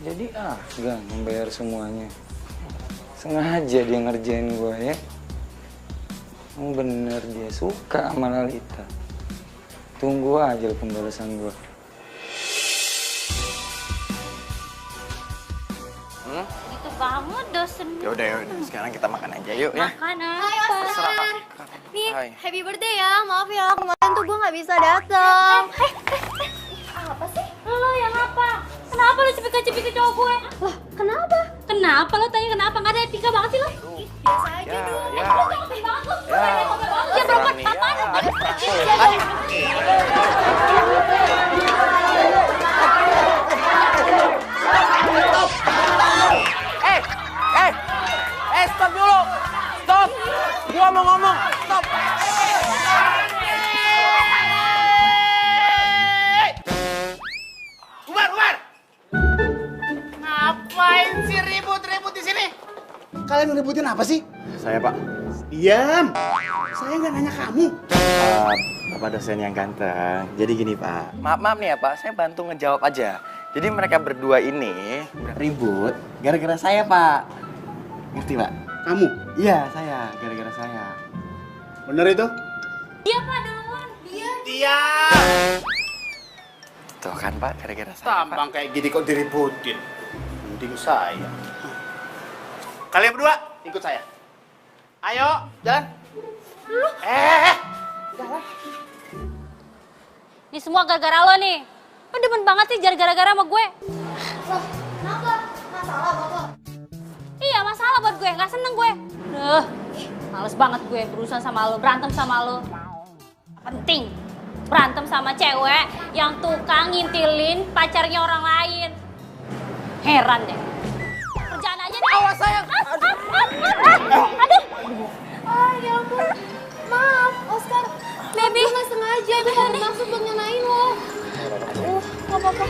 jadi Afgan membayar semuanya. Sengaja dia ngerjain gue ya. Oh bener dia suka sama Lalita. Tunggu aja pembalasan gue. Itu banget dosen. Yaudah, sekarang kita makan aja yuk ya. Makan apa? Nih, Hai. happy birthday ya. Maaf ya, kemarin tuh gue nggak bisa datang. Apa sih? Lo yang apa? Kenapa lo cepet-cepet ke cowok gue? Lah, kenapa? Kenapa lo tanya kenapa? Gak ada etika banget sih lo? Biasa aja dong. Lo cowok banget lo. Ya perempuan apaan? Stop dulu. Stop. Gua mau ngomong. Stop. Umar! Ngapain sih ribut-ribut di sini? Kalian ributin apa sih? Saya, Pak. Diam! Saya nggak nanya kamu. Bapak dosen yang ganteng. Jadi gini, Pak. Maaf nih ya, Pak. Saya bantu ngejawab aja. Jadi mereka berdua ini ribut gara-gara saya, Pak. Ngerti, Pak? Kamu? Iya, saya. Gara-gara saya. Bener itu? Dia apa duluan? Dia! Tuh kan, Pak. Gara-gara saya, Tampang kayak gini kok diributin. Mending saya. Kalian berdua, ikut saya. Ayo, jalan. Ini semua gara-gara lo nih. Lo demen banget sih gara-gara sama gue. Loh, kenapa? Masalah, Bapak? Iya masalah buat gue, gak seneng gue. Males banget gue berurusan sama lo, berantem sama lo. Penting, berantem sama cewek yang tukang ngintilin pacarnya orang lain. Heran deh. Kerjaan aja deh. Awas sayang. Aduh. Ya ampun. Maaf, Oscar. Baby. Gue nggak sengaja, gue nggak bermaksud buat nyenain lo. Gak apa-apa.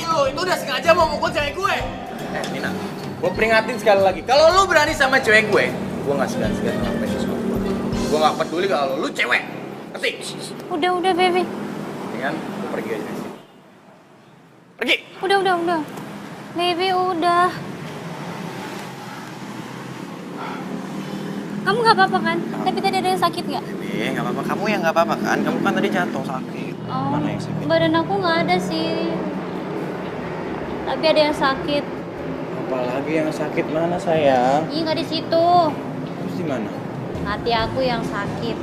Berarti lo itu udah sengaja mau mukul cewek gue. Nina, gue peringatin sekali lagi. Kalau lo berani sama cewek gue gak segan-segan ngelakuin sesuatu. Gue gak peduli kalau lo cewek. Ngerti? Udah, baby. Mendingan lo pergi aja dari sini. Pergi! Udah. Baby, udah. Kamu gak apa-apa kan? Tapi tadi ada yang sakit gak? Gak apa-apa. Kamu yang gak apa-apa kan? Kamu kan tadi jatuh sakit. Mana yang sakit? Badan aku gak ada sih. Tapi ada yang sakit. Apalagi yang sakit mana sayang? Ih, gak di situ. Terus di mana? Hati aku yang sakit.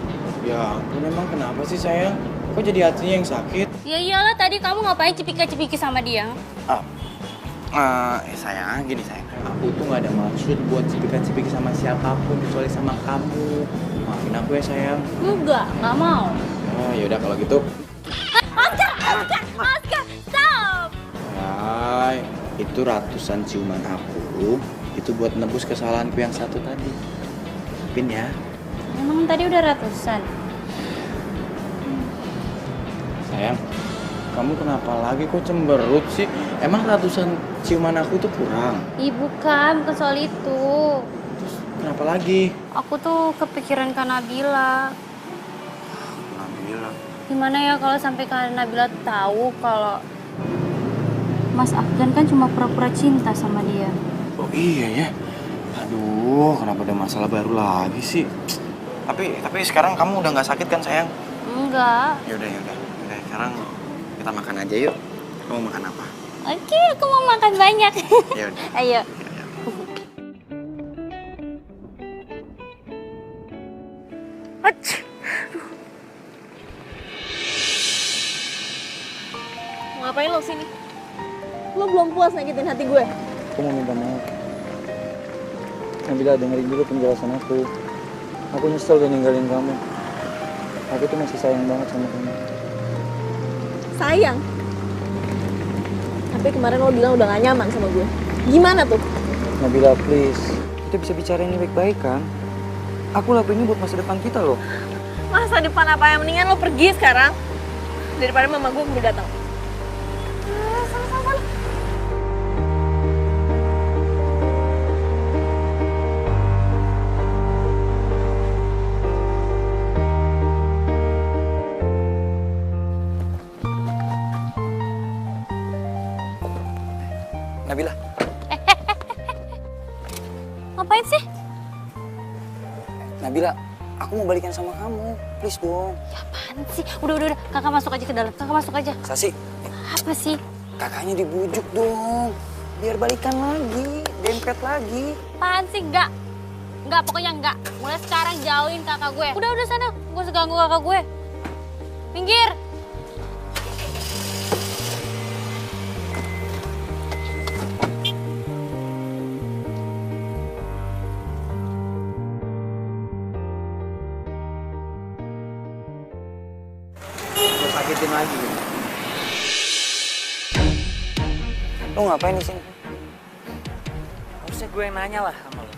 Ya ampun, emang kenapa sih sayang? Kok jadi hatinya yang sakit? Ya iyalah, tadi kamu ngapain cipika-cipiki sama dia? Sayang, gini sayang. Aku tuh gak ada maksud buat cipika-cipiki sama siapapun kecuali sama kamu. Maafin aku ya sayang. Enggak mau. Oh yaudah kalau gitu. Oscar, stop! Hai, itu ratusan ciuman aku. Itu buat nebus kesalahanku yang satu tadi. Maafin ya. Emang tadi udah ratusan? Sayang, kamu kenapa lagi kok cemberut sih? Emang ratusan ciuman aku itu kurang? Ih, bukan soal itu. Kenapa lagi? Aku tuh kepikiran Kak Nabila. Nabila? Gimana ya kalau sampai Kak Nabila tahu kalau Mas Afgan kan cuma pura-pura cinta sama dia. Oh iya ya? Aduh, kenapa ada masalah baru lagi sih? Tapi sekarang kamu udah nggak sakit kan sayang? Enggak. Yaudah. Sekarang kita makan aja yuk. Kamu makan apa? Oke, aku mau makan banyak. Yaudah. Ayo. Ngapain lo sini? Lo belum puas nyakitin hati gue? Aku mau minta maaf. Nabila dengerin juga penjelasan aku. Aku nyesel udah ninggalin kamu. Aku tuh masih sayang banget sama kamu. Sayang? Tapi kemarin lo bilang udah gak nyaman sama gue. Gimana tuh? Nabila please, kita bisa bicara ini baik-baik kan? Aku lakuin ini buat masa depan kita loh. Masa depan apa yang mendingan lo pergi sekarang? Daripada mama gue keburu datang. Sama-sama. Nabila. Ngapain sih? Nabila, aku mau balikan sama kamu. Please dong. Ya apaan sih? Udah. Kakak masuk aja ke dalam. Kakak masuk aja. Sasi. Apa sih? Kakaknya dibujuk dong. Biar balikan lagi, dempet lagi. Apaan sih? Enggak, pokoknya enggak. Mulai sekarang jauhin kakak gue. Udah sana. Gue usah ganggu kakak gue. Minggir. Sakitin lagi. Lo ngapain di sini? Harusnya gue yang nanya lah sama lo.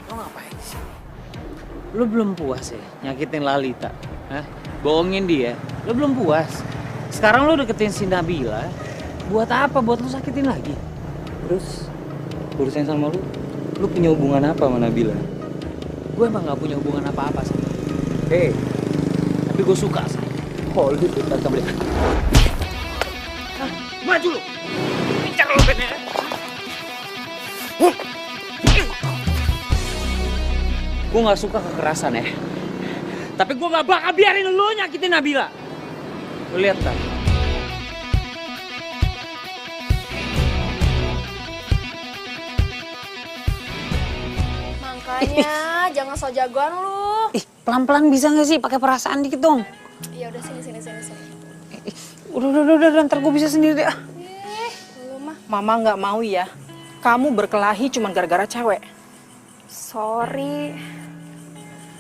Lo ngapain di sini? Lo belum puas ya nyakitin Lalita? Hah? Bohongin dia? Lo belum puas? Sekarang lo deketin si Nabila. Buat apa? Buat lo sakitin lagi? Terus, urusan sama lu punya hubungan apa sama Nabila? Gue emang gak punya hubungan apa-apa sama dia. Tapi gue suka sama dia. Oh, lu dekat sama dia. Maju lo! Pincar lo Ben ya! Gue gak suka kekerasan ya. Tapi gue gak bakal biarin lo nyakitin Nabila. Lo lihat kan? Makanya jangan so jagoan lu. Ih, pelan-pelan bisa gak sih? Pakai perasaan dikit dong. Ya udah sini. Udah, ntar gue bisa sendiri deh. Lu mah. Mama nggak mau ya. Kamu berkelahi cuma gara-gara cewek. Sorry.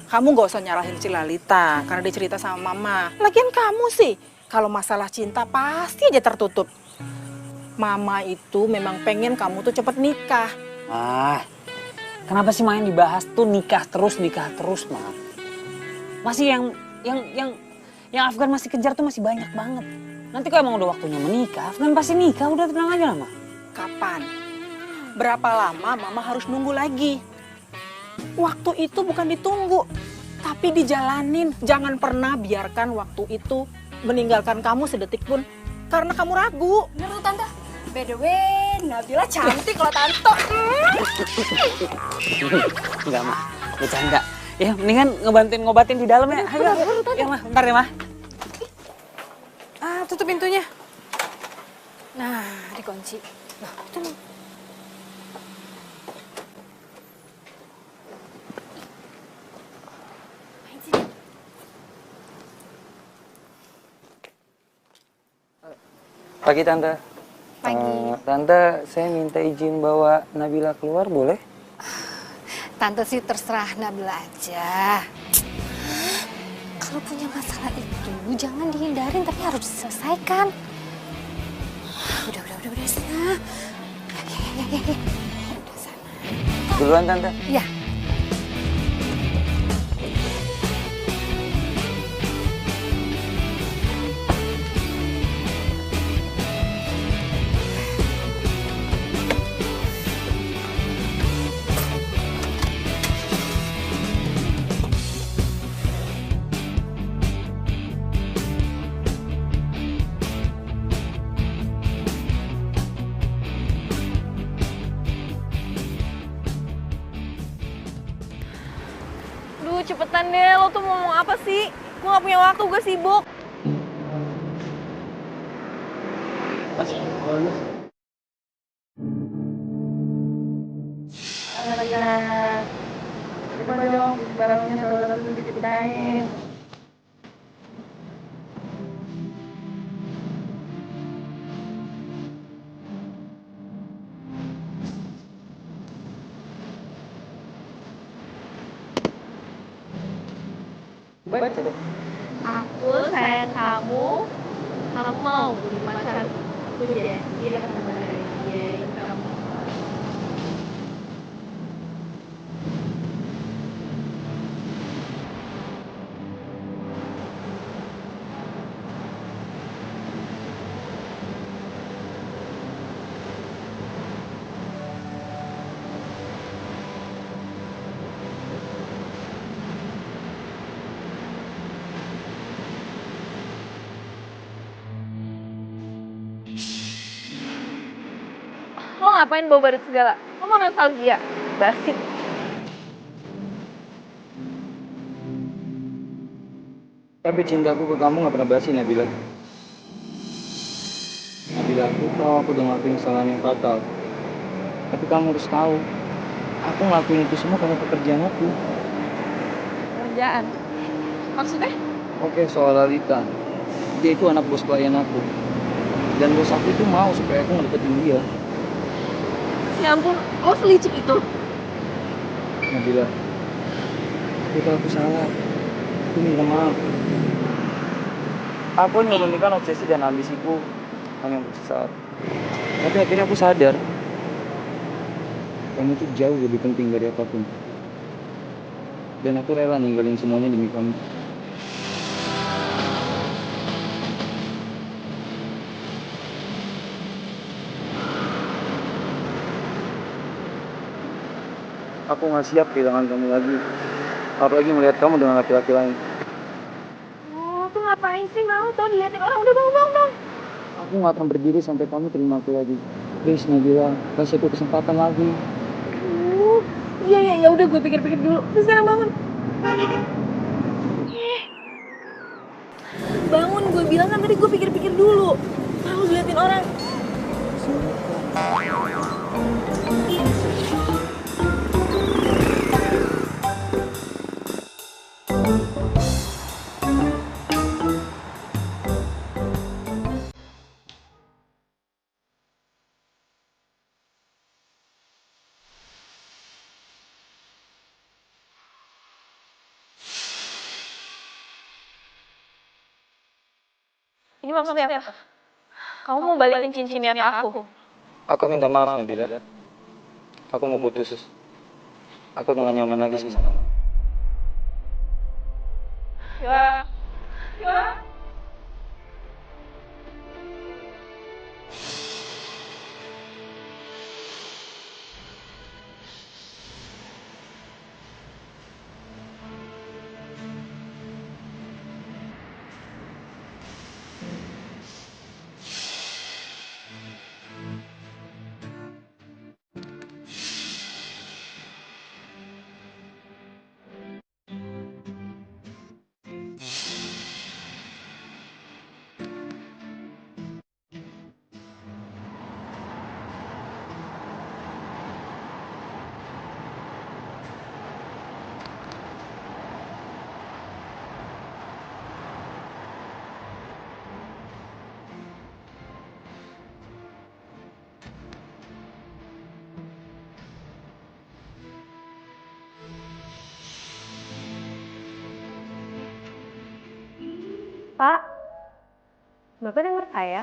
Kamu nggak usah nyalahin si Lalita karena dia cerita sama mama. Lagian kamu sih, kalau masalah cinta pasti aja tertutup. Mama itu memang pengen kamu tuh cepet nikah. Kenapa sih main dibahas tuh nikah terus, Mak? Masih yang Afgan masih kejar tuh masih banyak banget. Nanti kalau emang udah waktunya menikah, Afgan pasti nikah. Udah tenang aja Mama. Kapan? Berapa lama Mama harus nunggu lagi? Waktu itu bukan ditunggu, tapi dijalanin. Jangan pernah biarkan waktu itu meninggalkan kamu sedetik pun karena kamu ragu. Bener tuh Tante. By the way, Nabila cantik loh Tante. Enggak, Ma. Bercanda. Ya, mendingan ngebantuin ngobatin di dalam ya. Ayo, ya, Ma. Bentar ya, Ma. Tutup pintunya. Nah, dikunci. Nah, itu nih. Pagi Tante. Pagi. Tante, saya minta izin bawa Nabila keluar, boleh? Tante sih terserah Nabila aja. Kalau punya masalah itu jangan dihindarin tapi harus diselesaikan. Udah sana. Ya. Udah sana. Duluan Tante. Ya. Duh, cepetan deh. Lo tuh mau ngomong apa sih? Gue gak punya waktu, gue sibuk. Anak-anak, coba dong barangnya satu-satu diceritain. Baca deh. Aku sayang kamu, kamu mau jadi pacarku. Aku janji akan bahagiain kamu. Lo ngapain bawa badut segala? Lo mau nostalgia? Basi. Tapi cintaku ke kamu gak pernah basi, Nabila. Nabila, aku tahu aku udah ngelakuin kesalahan yang fatal. Tapi kamu harus tahu, aku ngelakuin itu semua karena pekerjaan aku. Kerjaan. Maksudnya? Oke, soal Lalita. Dia itu anak bos klien aku. Dan bos aku itu mau supaya aku ngedeketin dia. Ya ampun, lo selicik itu. Nabila, itu aku salah. Aku minta maaf. Aku menyembunyikan obsesi dan ambisiku hanya untuk sesaat. Tapi akhirnya aku sadar, kamu tuh jauh lebih penting dari apapun. Dan aku rela ninggalin semuanya demi kamu. Aku gak siap kehilangan kamu lagi. Apalagi melihat kamu dengan laki-laki lain. Oh, tuh ngapain sih? Mau tau diliatin orang. Udah bang. Aku gak akan berdiri sampai kamu terima aku lagi. Please Nabila, kasih aku kesempatan lagi. Iya, udah gue pikir-pikir dulu. Terus sekarang bangun. Bangun, gue bilang kan tadi gue pikir-pikir dulu. Mau diliatin orang. Ini maksudnya apa? Kamu mau balikin cincinnya ke aku? Aku minta maaf Nabila. Aku mau putus. Aku gak nyaman lagi sama kamu. Ya. Pak, Bapak dengar saya?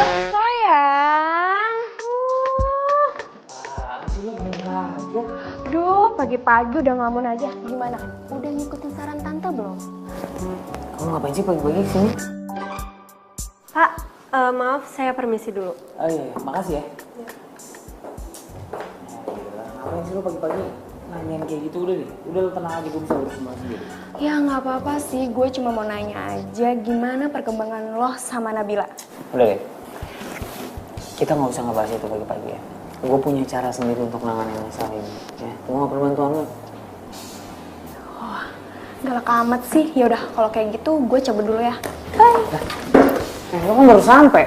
Sayang. Duh, pagi-pagi udah ngelamun aja. Gimana? Udah ngikutin saran tante belum? Kamu ngapain sih pagi-pagi kesini? Pak, maaf saya permisi dulu. Oh iya, makasih ya. Ngapain sih lo pagi-pagi nanyain kayak gitu? Udah deh, udah lo tenang aja, gue bisa urus semua sendiri. Ya nggak apa-apa sih, gue cuma mau nanya aja gimana perkembangan lo sama Nabila. Udah deh, kita nggak usah ngebahas itu pagi-pagi ya. Gue punya cara sendiri untuk nanganin masalah ini. Ya, gue nggak perlu bantuan lo. Oh, galak amat sih. Yaudah, kalau kayak gitu gue cabut dulu ya. Bye. Lo kan baru sampai.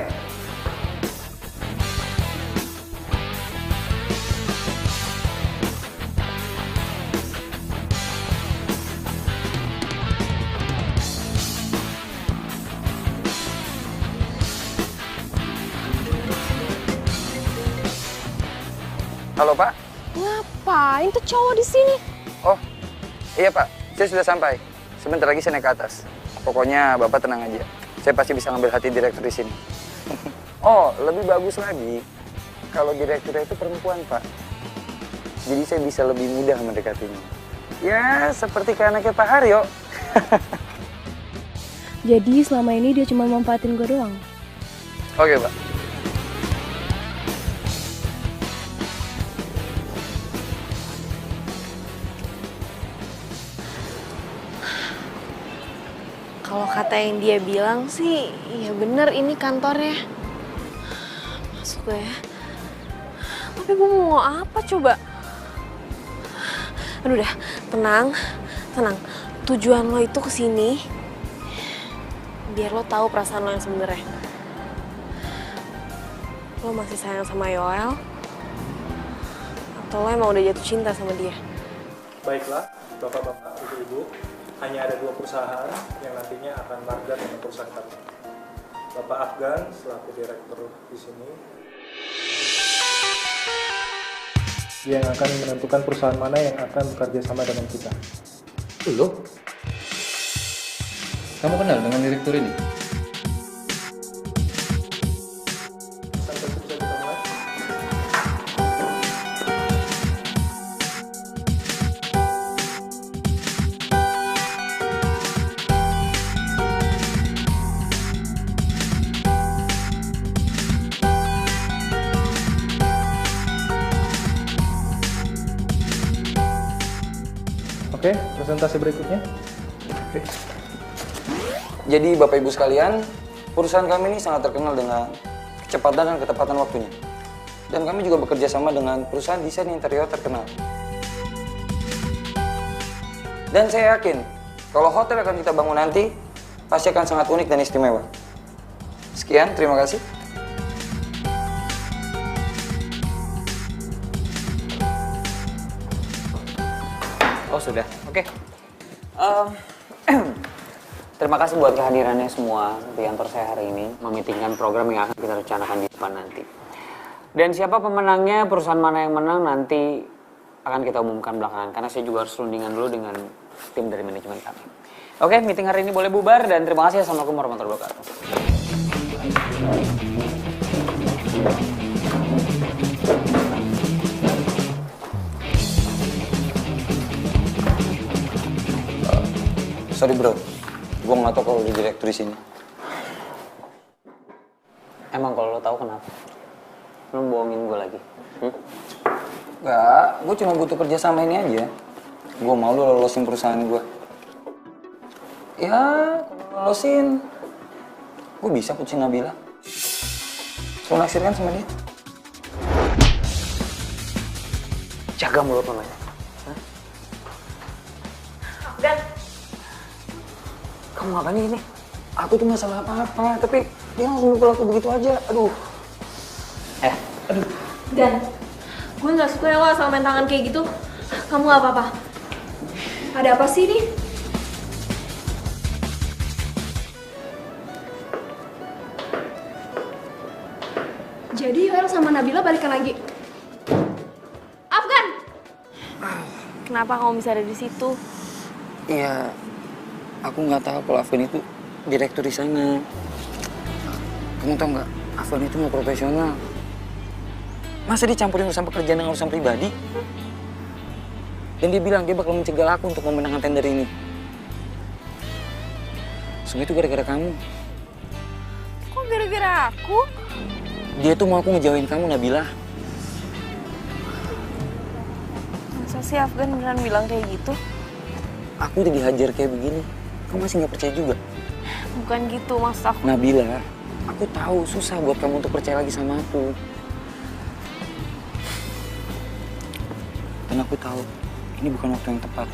Halo Pak. Ngapain tuh cowok di sini? Oh, iya Pak. Saya sudah sampai. Sebentar lagi saya naik ke atas. Pokoknya Bapak tenang aja. Saya pasti bisa ngambil hati direktur di sini. Oh, lebih bagus lagi kalau direktur itu perempuan Pak. Jadi saya bisa lebih mudah mendekatinya. Ya, seperti ke anaknya Pak Haryo. Jadi selama ini dia cuma manfaatin gue doang? Oke Pak. Kalau kata yang dia bilang sih, ya bener ini kantornya. Masuk gue ya. Tapi gue mau apa coba? Aduh dah, tenang, tenang. Tujuan lo itu kesini biar lo tahu perasaan lo yang sebenarnya. Lo masih sayang sama Yoel? Atau lo emang udah jatuh cinta sama dia? Baiklah, bapak-bapak, ibu-ibu, hanya ada 2 perusahaan yang nantinya akan magang dengan perusahaan kami. Bapak Afgan selaku direktur di sini yang akan menentukan perusahaan mana yang akan bekerja sama dengan kita. Loh? Kamu kenal dengan direktur ini? Oke, presentasi berikutnya. Oke. Jadi Bapak Ibu sekalian, perusahaan kami ini sangat terkenal dengan kecepatan dan ketepatan waktunya. Dan kami juga bekerja sama dengan perusahaan desain interior terkenal. Dan saya yakin, kalau hotel yang akan kita bangun nanti, pasti akan sangat unik dan istimewa. Sekian, terima kasih. Oh sudah, oke. Terima kasih buat kehadirannya semua di kantor saya hari ini, memitingkan program yang akan kita rencanakan di depan nanti. Dan siapa pemenangnya, perusahaan mana yang menang nanti akan kita umumkan belakangan, karena saya juga harus rundingan dulu dengan tim dari manajemen kami. Oke, meeting hari ini boleh bubar dan terima kasih. Assalamualaikum warahmatullahi wabarakatuh. Sorry bro, gue nggak tahu kalau di direktur di sini. Emang kalau lo tahu kenapa? Lo bohongin gue lagi? Nggak, gue cuma butuh kerja sama ini aja. Gue mau lo lolosin perusahaan gue. Ya, kalau lolosin, gue bisa putusin Nabila. Lo naksir kan sama dia? Jaga mulut lo, Maya. Dan Kamu ngapain ini? Aku tuh nggak salah apa-apa, tapi dia langsung mukul aku begitu aja. Aduh. Aduh. Dan gue nggak suka ya lo asal main tangan kayak gitu. Kamu nggak apa-apa. Ada apa sih ini? Jadi Yoel sama Nabila balikan lagi. Afgan! Kenapa kamu bisa ada di situ? Iya, aku nggak tahu kalau Afgan itu direktur di sana. Kamu tahu nggak, Afgan itu nggak profesional. Masa dia campurin urusan pekerjaan dengan urusan pribadi? Dan dia bilang dia bakal mencegah aku untuk memenangkan tender ini. Semua itu gara-gara kamu. Kok gara-gara aku? Dia tuh mau aku ngejauhin kamu, Nabila. Masa sih Afgan beneran bilang kayak gitu? Aku udah dihajar kayak begini. Kamu masih nggak percaya juga? Bukan gitu maksud aku. Nabila, aku tahu susah buat kamu untuk percaya lagi sama aku. Dan aku tahu ini bukan waktu yang tepat.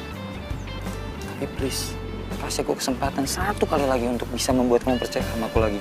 Tapi please, kasih aku kesempatan satu kali lagi untuk bisa membuat kamu percaya sama aku lagi.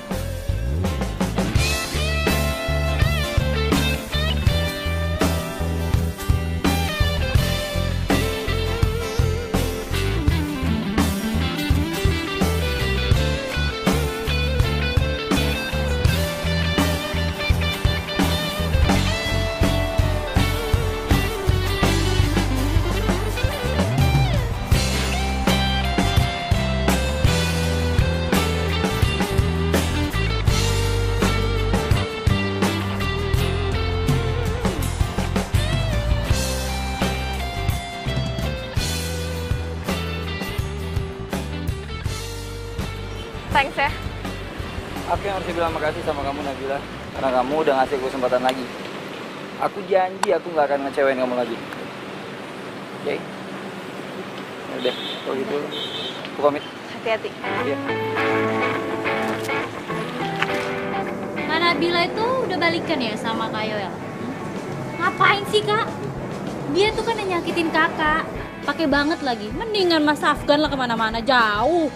Thanks ya. Aku yang harus bilang makasih sama kamu, Nabila. Karena kamu udah ngasih aku kesempatan lagi. Aku janji aku nggak akan ngecewain kamu lagi. Oke? Udah, kalau gitu aku pamit. Hati-hati. Iya. Kak Nabila itu udah balikan ya sama Kak Yoel? Ngapain sih Kak? Dia tuh kan yang nyakitin kakak. Pakai banget lagi. Mendingan Mas Afgan lah kemana-mana jauh.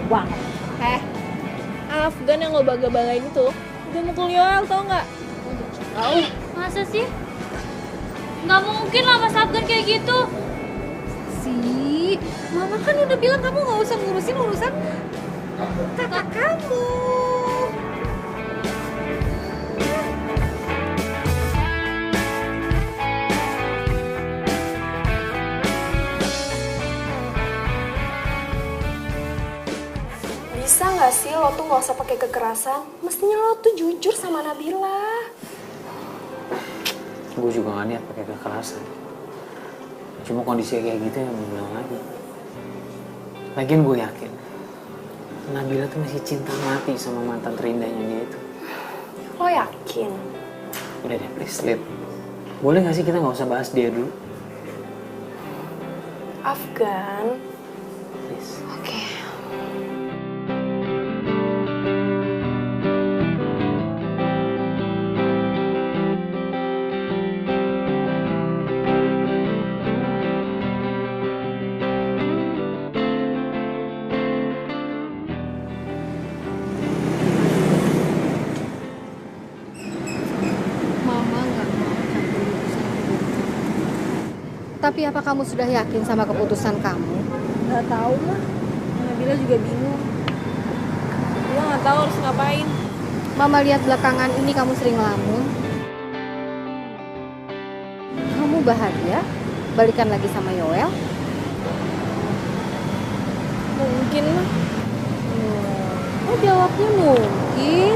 Banget. Afgan yang lo bangga-banggain itu udah mukul Yoel, tau nggak? Tahu? Masa sih? Nggak mungkin lah Mas Afgan kayak gitu. Mama kan udah bilang kamu nggak usah ngurusin urusan kakak kamu. Bisa nggak sih lo tuh nggak usah pakai kekerasan? Mestinya lo tuh jujur sama Nabila. Gue juga gak niat pakai kekerasan. Cuma kondisi kayak gitu yang bilang lagi. Lagian gue yakin Nabila tuh masih cinta mati sama mantan terindahnya dia itu. Lo yakin? Udah deh, please, Lid. Boleh gak sih kita gak usah bahas dia dulu? Afgan. Please. Oke. Tapi apa kamu sudah yakin sama keputusan kamu? Nggak tahu mah. Nabila juga bingung. Nabila nggak tahu harus ngapain. Mama lihat belakangan ini kamu sering ngelamun. Kamu bahagia? Balikan lagi sama Yoel? Mungkin mah. Oh jawabnya mungkin.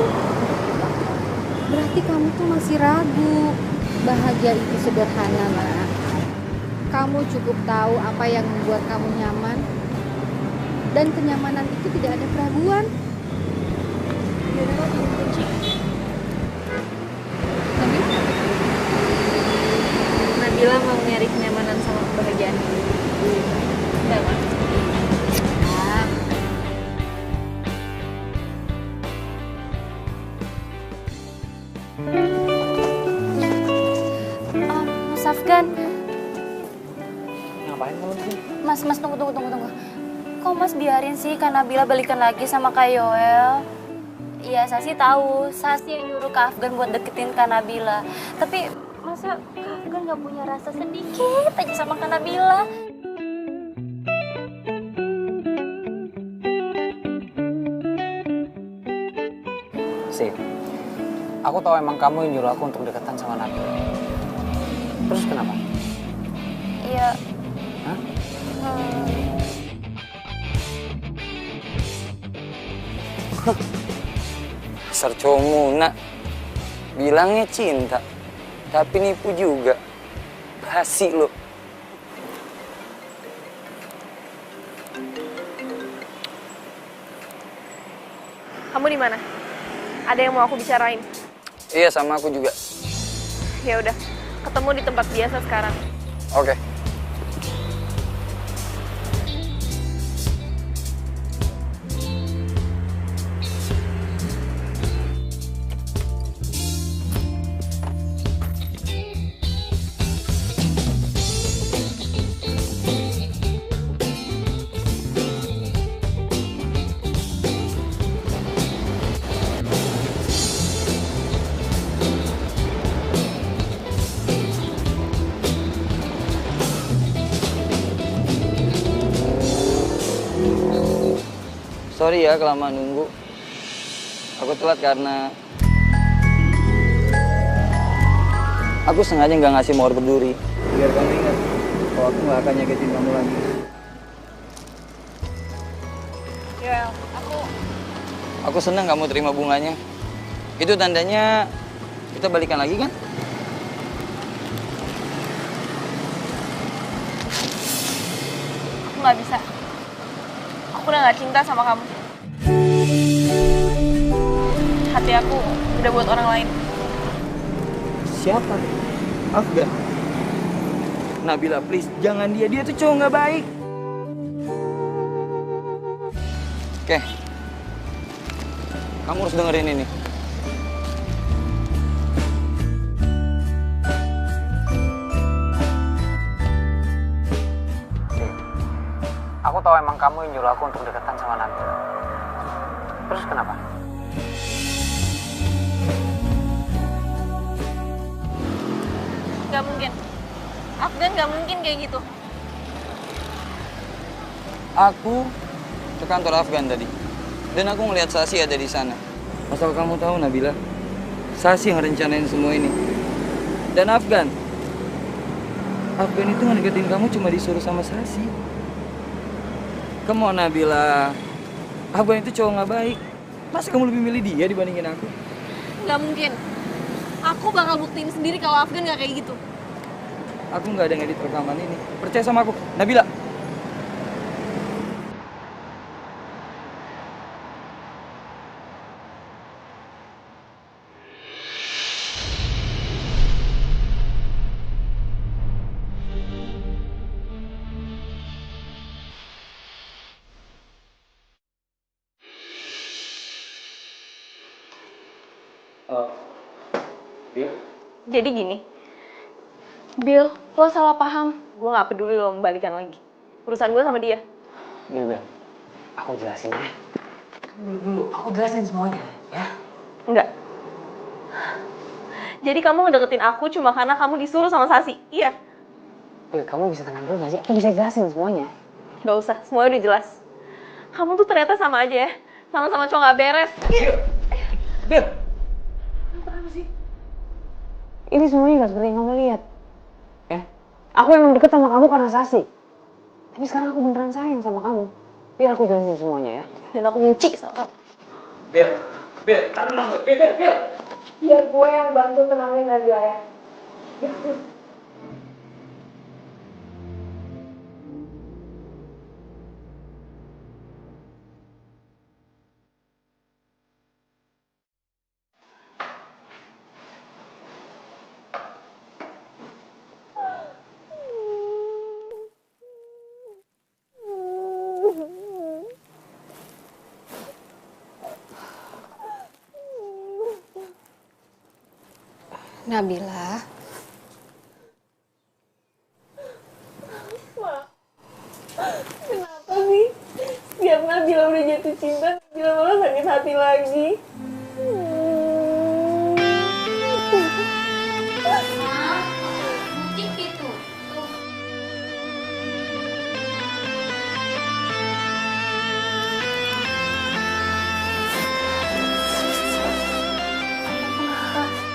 Berarti kamu tuh masih ragu. Bahagia itu sederhana, Nak. Kamu cukup tahu apa yang membuat kamu nyaman. Dan kenyamanan itu tidak ada keraguan. Yaudah kok tunggu kunci. Nabila mau nyari kenyamanan sama kebahagiaan. Udah kan? Mas Afgan, Mas, tunggu. Kok Mas biarin sih Kak Nabila balikan lagi sama Kak Yoel? Iya, Sasi tahu. Sasi yang nyuruh Kak Afgan buat deketin Kak Nabila. Tapi masa Kak Afgan gak punya rasa sedikit aja sama Kak Nabila? Sih, aku tahu emang kamu yang nyuruh aku untuk deketan sama Nabila. Terus kenapa? Iya. Hah? Dasar cowok muna. Bilangnya cinta, tapi nipu juga. Basi lo. Kamu di mana? Ada yang mau aku bicarain? Iya, sama aku juga. Ya udah, ketemu di tempat biasa sekarang. Oke. Sorry ya kelamaan nunggu. Aku telat karena aku sengaja nggak ngasih mawar berduri. Biar kamu ingat kalau aku nggak akan nyakitin kamu lagi. Yoel, Aku senang kamu terima bunganya. Itu tandanya kita balikan lagi kan? aku nggak bisa. Aku udah nggak cinta sama kamu. Hati aku udah buat orang lain. Siapa? Afgan. Nabila, please, jangan dia. Dia tuh cowok nggak baik. Oke. Kamu harus dengerin ini. Aku tahu emang kamu yang nyuruh aku untuk deketan sama Nabila. Terus kenapa? Gak mungkin. Afgan gak mungkin kayak gitu. Aku ke kantor Afgan tadi. Dan aku ngeliat Sasi ada di sana. Asal kamu tahu, Nabila, Sasi yang rencanain semua ini. Dan Afgan itu ngedeketin kamu cuma disuruh sama Sasi. Come on, Nabila. Afgan itu cowok nggak baik. Masa kamu lebih milih dia dibandingin aku? Gak mungkin. Aku bakal buktiin sendiri kalau Afgan gak kayak gitu. Aku nggak ada ngedit rekaman ini. Percaya sama aku, Nabila. Jadi gini, Bill, lo salah paham. gue gak peduli lo membalikan lagi. Urusan gue sama dia. Bil, aku jelasin ya. Dulu, aku jelasin semuanya, ya. Enggak. Jadi kamu ngedeketin aku cuma karena kamu disuruh sama Sasi, iya? Bil, kamu bisa tenang dulu gak sih? Aku bisa jelasin semuanya. Gak usah, semuanya udah jelas. Kamu tuh ternyata sama aja ya. Sama-sama cowok gak beres. Bil! Apa sih? Ini semuanya gak seperti yang kamu lihat. Ya? Aku emang deket sama kamu karena Sasi. Tapi sekarang aku beneran sayang sama kamu. Biar aku jelasin semuanya ya. Dan aku benci sama kamu. Bil, tahan dulu, Bil. Biar gue yang bantu tenangin Nadia ya. Nabila. Kenapa sih? Setiap Nabila udah jatuh cinta, Nabila malah sakit hati lagi. Mungkin gitu.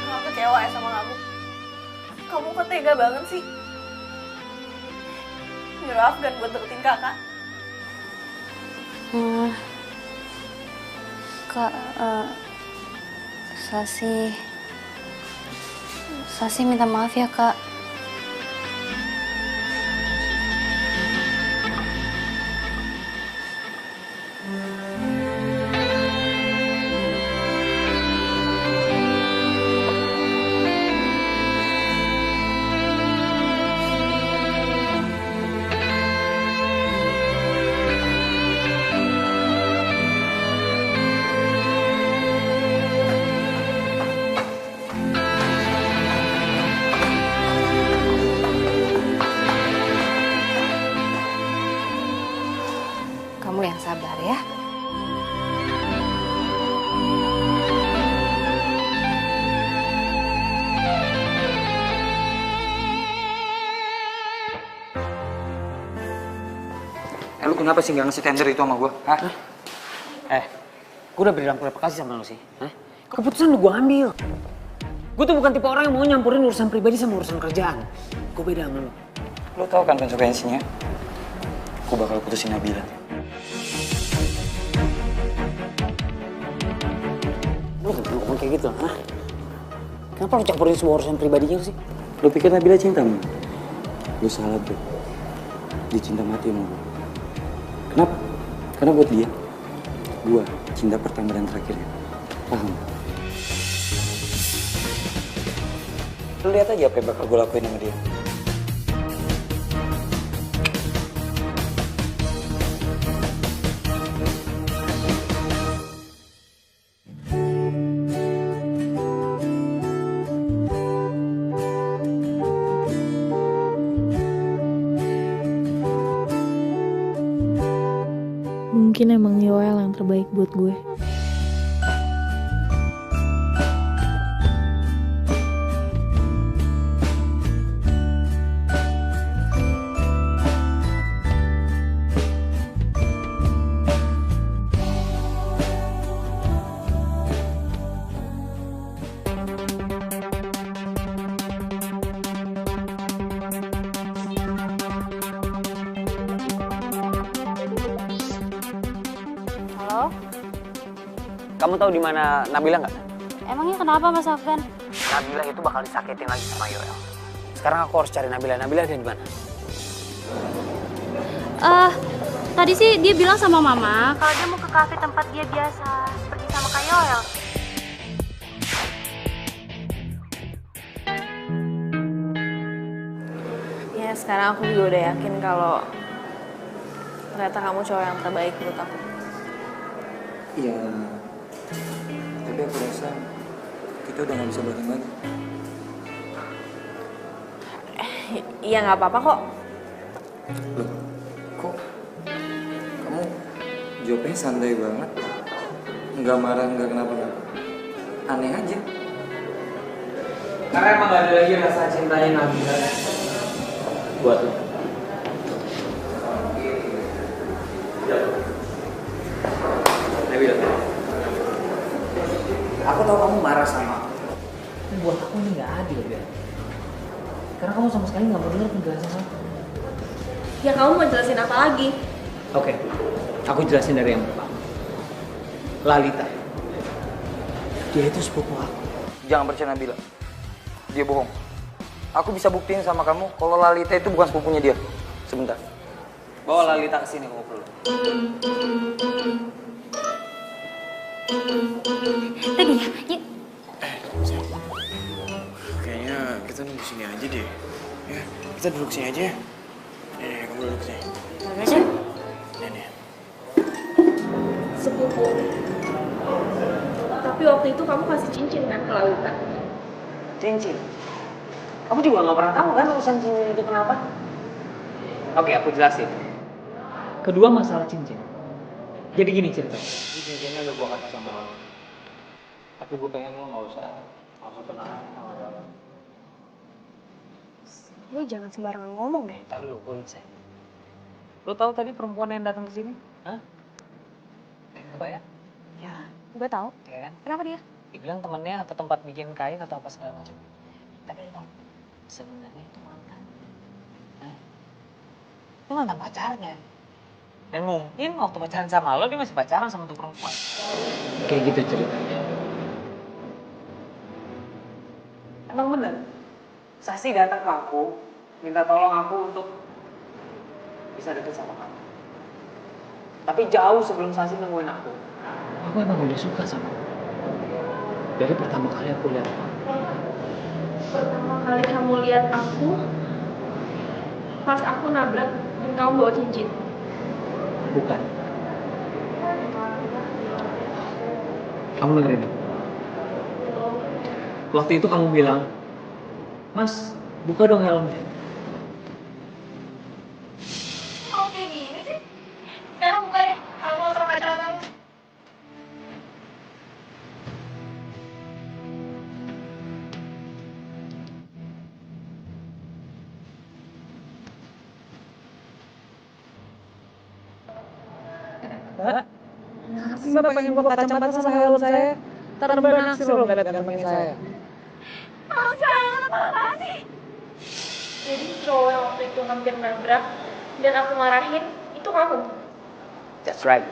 Aku kecewa ya sama kamu. Kamu kok tega banget sih? Nyuruh Afgan buat deketin kakak. Kak, Sasi minta maaf ya, Kak. Kamu yang sabar ya. Lu kenapa sih nggak ngasih tender itu sama gue? Hah? Gue udah bilang berapa kali sama lu sih? Hah? Keputusan lu gue ambil. Gue tuh bukan tipe orang yang mau nyampurin urusan pribadi sama urusan kerjaan. Gue beda sama lu. Lu tau kan konsekuensinya? Gue bakal putusin Nabila. Lu gak perlu ngomong kayak gitu, hah? Kenapa lu campurin semua urusan pribadinya sih? Lu pikir Nabila cinta sama lu? Lu salah, bro. Dia cinta mati sama gue. Kenapa? Karena buat dia, gue cinta pertama dan terakhirnya. Paham? Lu lihat aja apa yang bakal gue lakuin sama dia. Mungkin emang Yoel yang terbaik buat gue. Halo? Kamu tahu di mana Nabila nggak? Emangnya kenapa Mas Afgan? Nabila itu bakal disakitin lagi sama Yoel. Sekarang aku harus cari Nabila. Nabila ada di mana? Tadi sih dia bilang sama Mama kalau dia mau ke kafe tempat dia biasa pergi sama Kak Yoel. Ya sekarang aku juga udah yakin kalau ternyata kamu cowok yang terbaik buat aku. Iya. Tapi aku rasa kita udah gak bisa bareng lagi. Iya nggak apa-apa kok. Loh, kok kamu jawabnya santai banget? Nggak marah, nggak kenapa-napa. Aneh aja. Karena emang gak ada lagi rasa cintanya Nabila buat lu. Nabila, aku tahu kamu marah sama aku. Tapi buat aku ini gak adil, Bel. Karena kamu sama sekali gak mau denger penjelasan aku. Ya kamu mau jelasin apa lagi? Oke, aku jelasin dari yang pertama. Lalita, dia itu sepupu aku. Jangan percaya Nabila. Dia bohong. Aku bisa buktiin sama kamu kalau Lalita itu bukan sepupunya dia. Sebentar. Bawa Lalita ke sini kalau perlu. Tadi ya, yuk. Kayaknya kita nunggu sini aja deh. Ya, kita duduk sini aja ya. Kamu duduk sini. Aja. Nih. Sepupu. Tapi waktu itu kamu kasih cincin kan ke Lalita? Cincin? Kamu juga gak pernah tahu kan urusan cincin itu kenapa? Oke, aku jelasin. kedua masalah cincin. Jadi gini ceritanya. Ini cincinnya udah gua kasih sama lo. Tapi gue pengen lo nggak usah tunangan sama lo. Lu jangan sembarangan ngomong deh. Ntar lu saya. Lo tahu tadi perempuan yang datang ke sini? Hah? Apa ya? Ya, gue tahu. Ya kan? Kenapa dia? Dia bilang temennya atau tempat bikin kain atau apa segala macam. Tapi lo tau, sebenarnya itu mantan. Hah? Itu mantan pacarnya. Dan mungkin waktu pacaran sama lo, dia masih pacaran sama tuh perempuan. Kayak gitu ceritanya. Emang bener? Sasi datang ke aku, minta tolong aku untuk bisa deket sama kamu. Tapi jauh sebelum Sasi nemuin aku. Aku emang udah suka sama kamu. Dari pertama kali aku lihat kamu. Pertama kali kamu lihat aku, pas aku nabrak dan kamu bawa cincin. Bukan. Kamu dengerin aku. Waktu itu kamu bilang, Mas, buka dong helmnya. Oh kayak gini sih? Sekarang buka deh, aku mau sama pacaran kamu. Mbak, Mbak pengen buka kacamata sama helm saya? Ntar Mbak naksir loh ngeliat gantengnya saya. Apaan sih? Jadi cowok yang waktu itu hampir nabrak dan aku marahin, itu kamu? That's right.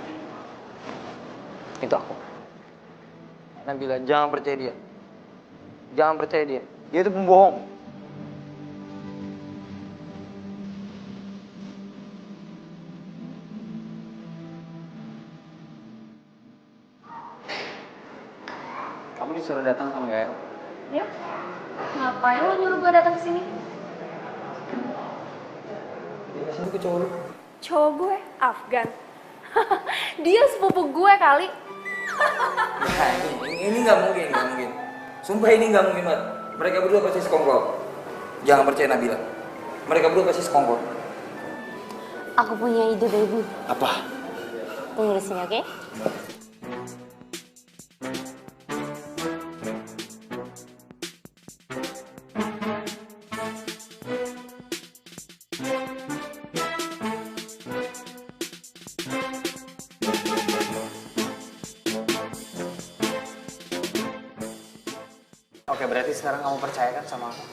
Itu aku. Nabila, jangan percaya dia. Jangan percaya dia. Dia itu pembohong. Kamu disuruh datang sama Gael. Ya? Ngapain lo nyuruh gue datang ke sini? Dia sini ke cowok lu. Cowok gue, Afgan. Dia sepupu gue kali. Nah, ini nggak mungkin, nggak mungkin. Sumpah ini nggak mungkin banget. Mereka berdua pasti sekongkol. Jangan percaya Nabila. Mereka berdua pasti sekongkol. Aku punya ide, baby. Apa? Tunggu di sini, oke? Oke, berarti sekarang kamu percaya kan sama aku?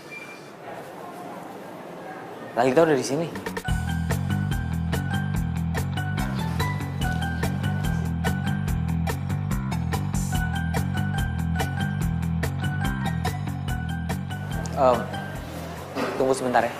Lalita udah di sini. Tunggu sebentar ya.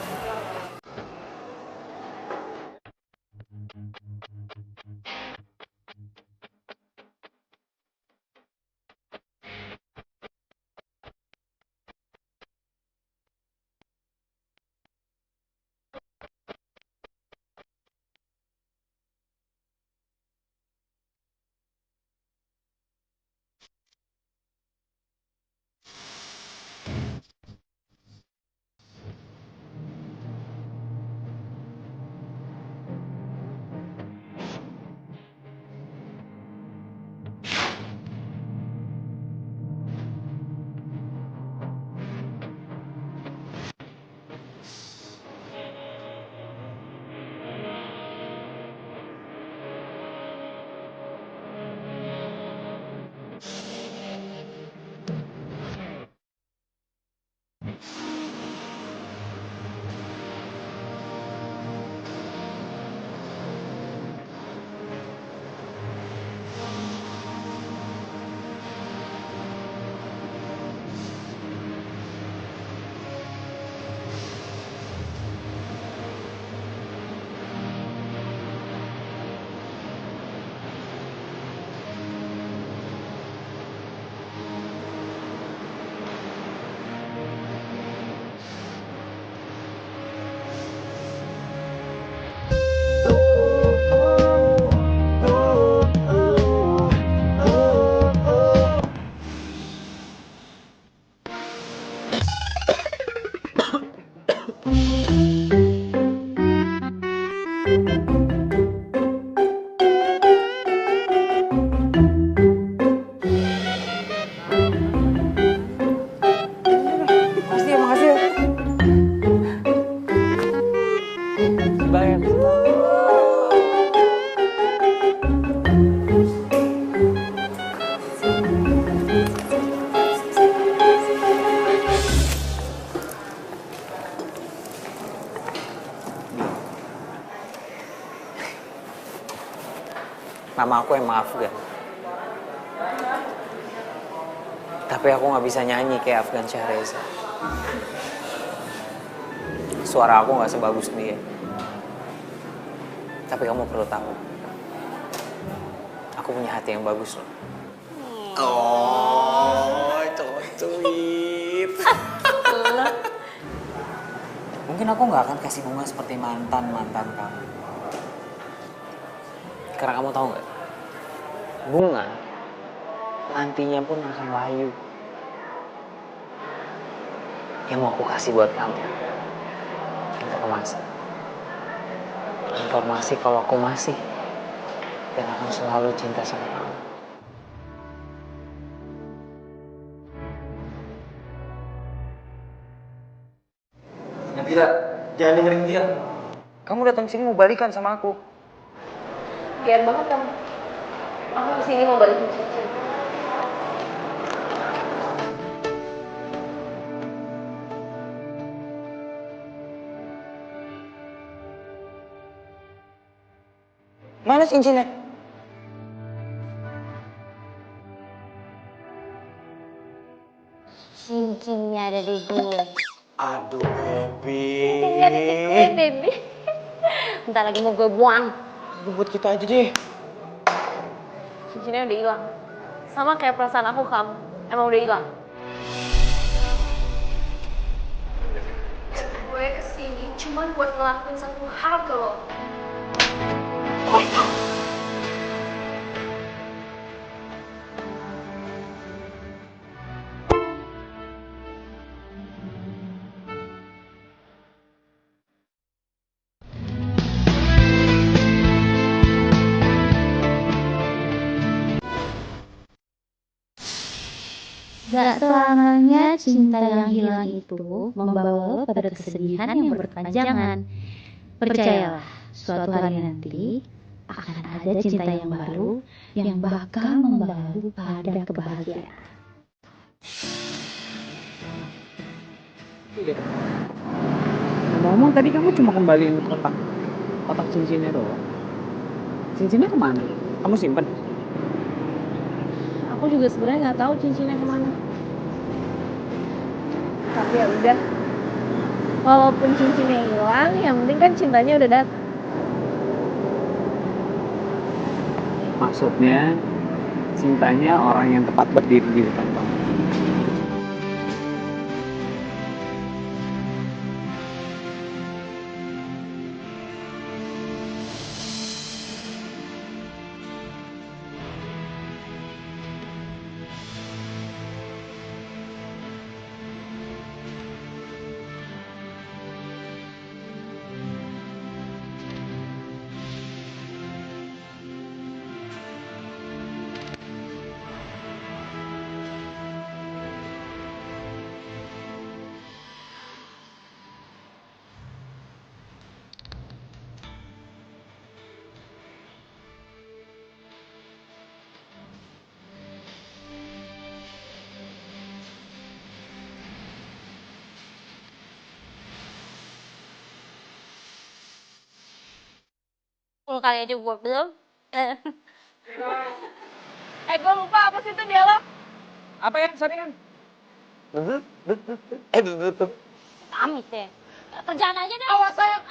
Nama aku emang Afgan. Tapi aku nggak bisa nyanyi kayak Afgan Syahreza. Suara aku nggak sebagus dia. Tapi kamu perlu tahu, aku punya hati yang bagus loh. Oh, cocuit. Mungkin aku nggak akan kasih bunga seperti mantan-mantan kamu. Karena kamu tahu nggak, bunga nantinya pun akan layu. Yang mau aku kasih buat kamu, informasi kalau aku masih dan akan selalu cinta sama kamu. Nabila, jangan dengerin dia. Kamu datang sini mau balikan sama aku. Biar banget kamu. Aku kesini mau balikin cincin. Mana cincinnya? Cincinnya ada di gue. Aduh, baby. Cincinnya ada di gue, baby. Bentar lagi mau gue buang. Itu buat kita aja deh. Cincinnya udah hilang. Sama kayak perasaan aku kamu. Emang udah hilang. Gue kesini cuma buat ngelakuin satu hal ke lo. Gak selamanya cinta yang hilang itu membawa lo pada kesedihan yang berkepanjangan. Percayalah, suatu hari nanti akan ada cinta yang baru yang bakal membawa lo pada kebahagiaan. Ngomong tadi kamu cuma kembaliin kotak cincinnya doang. Cincinnya kemana? Kamu simpen? Aku juga sebenarnya nggak tahu cincinnya kemana. Tapi ya udah. Walaupun cincinnya hilang, yang penting kan cintanya udah datang. Maksudnya cintanya orang yang tepat berdiri di depan kamu. Kali aja gue belum. Gue lupa apa sih itu dialog? Apa ya, Saringan? Pamit deh. Kerjaan aja deh. Awas sayang.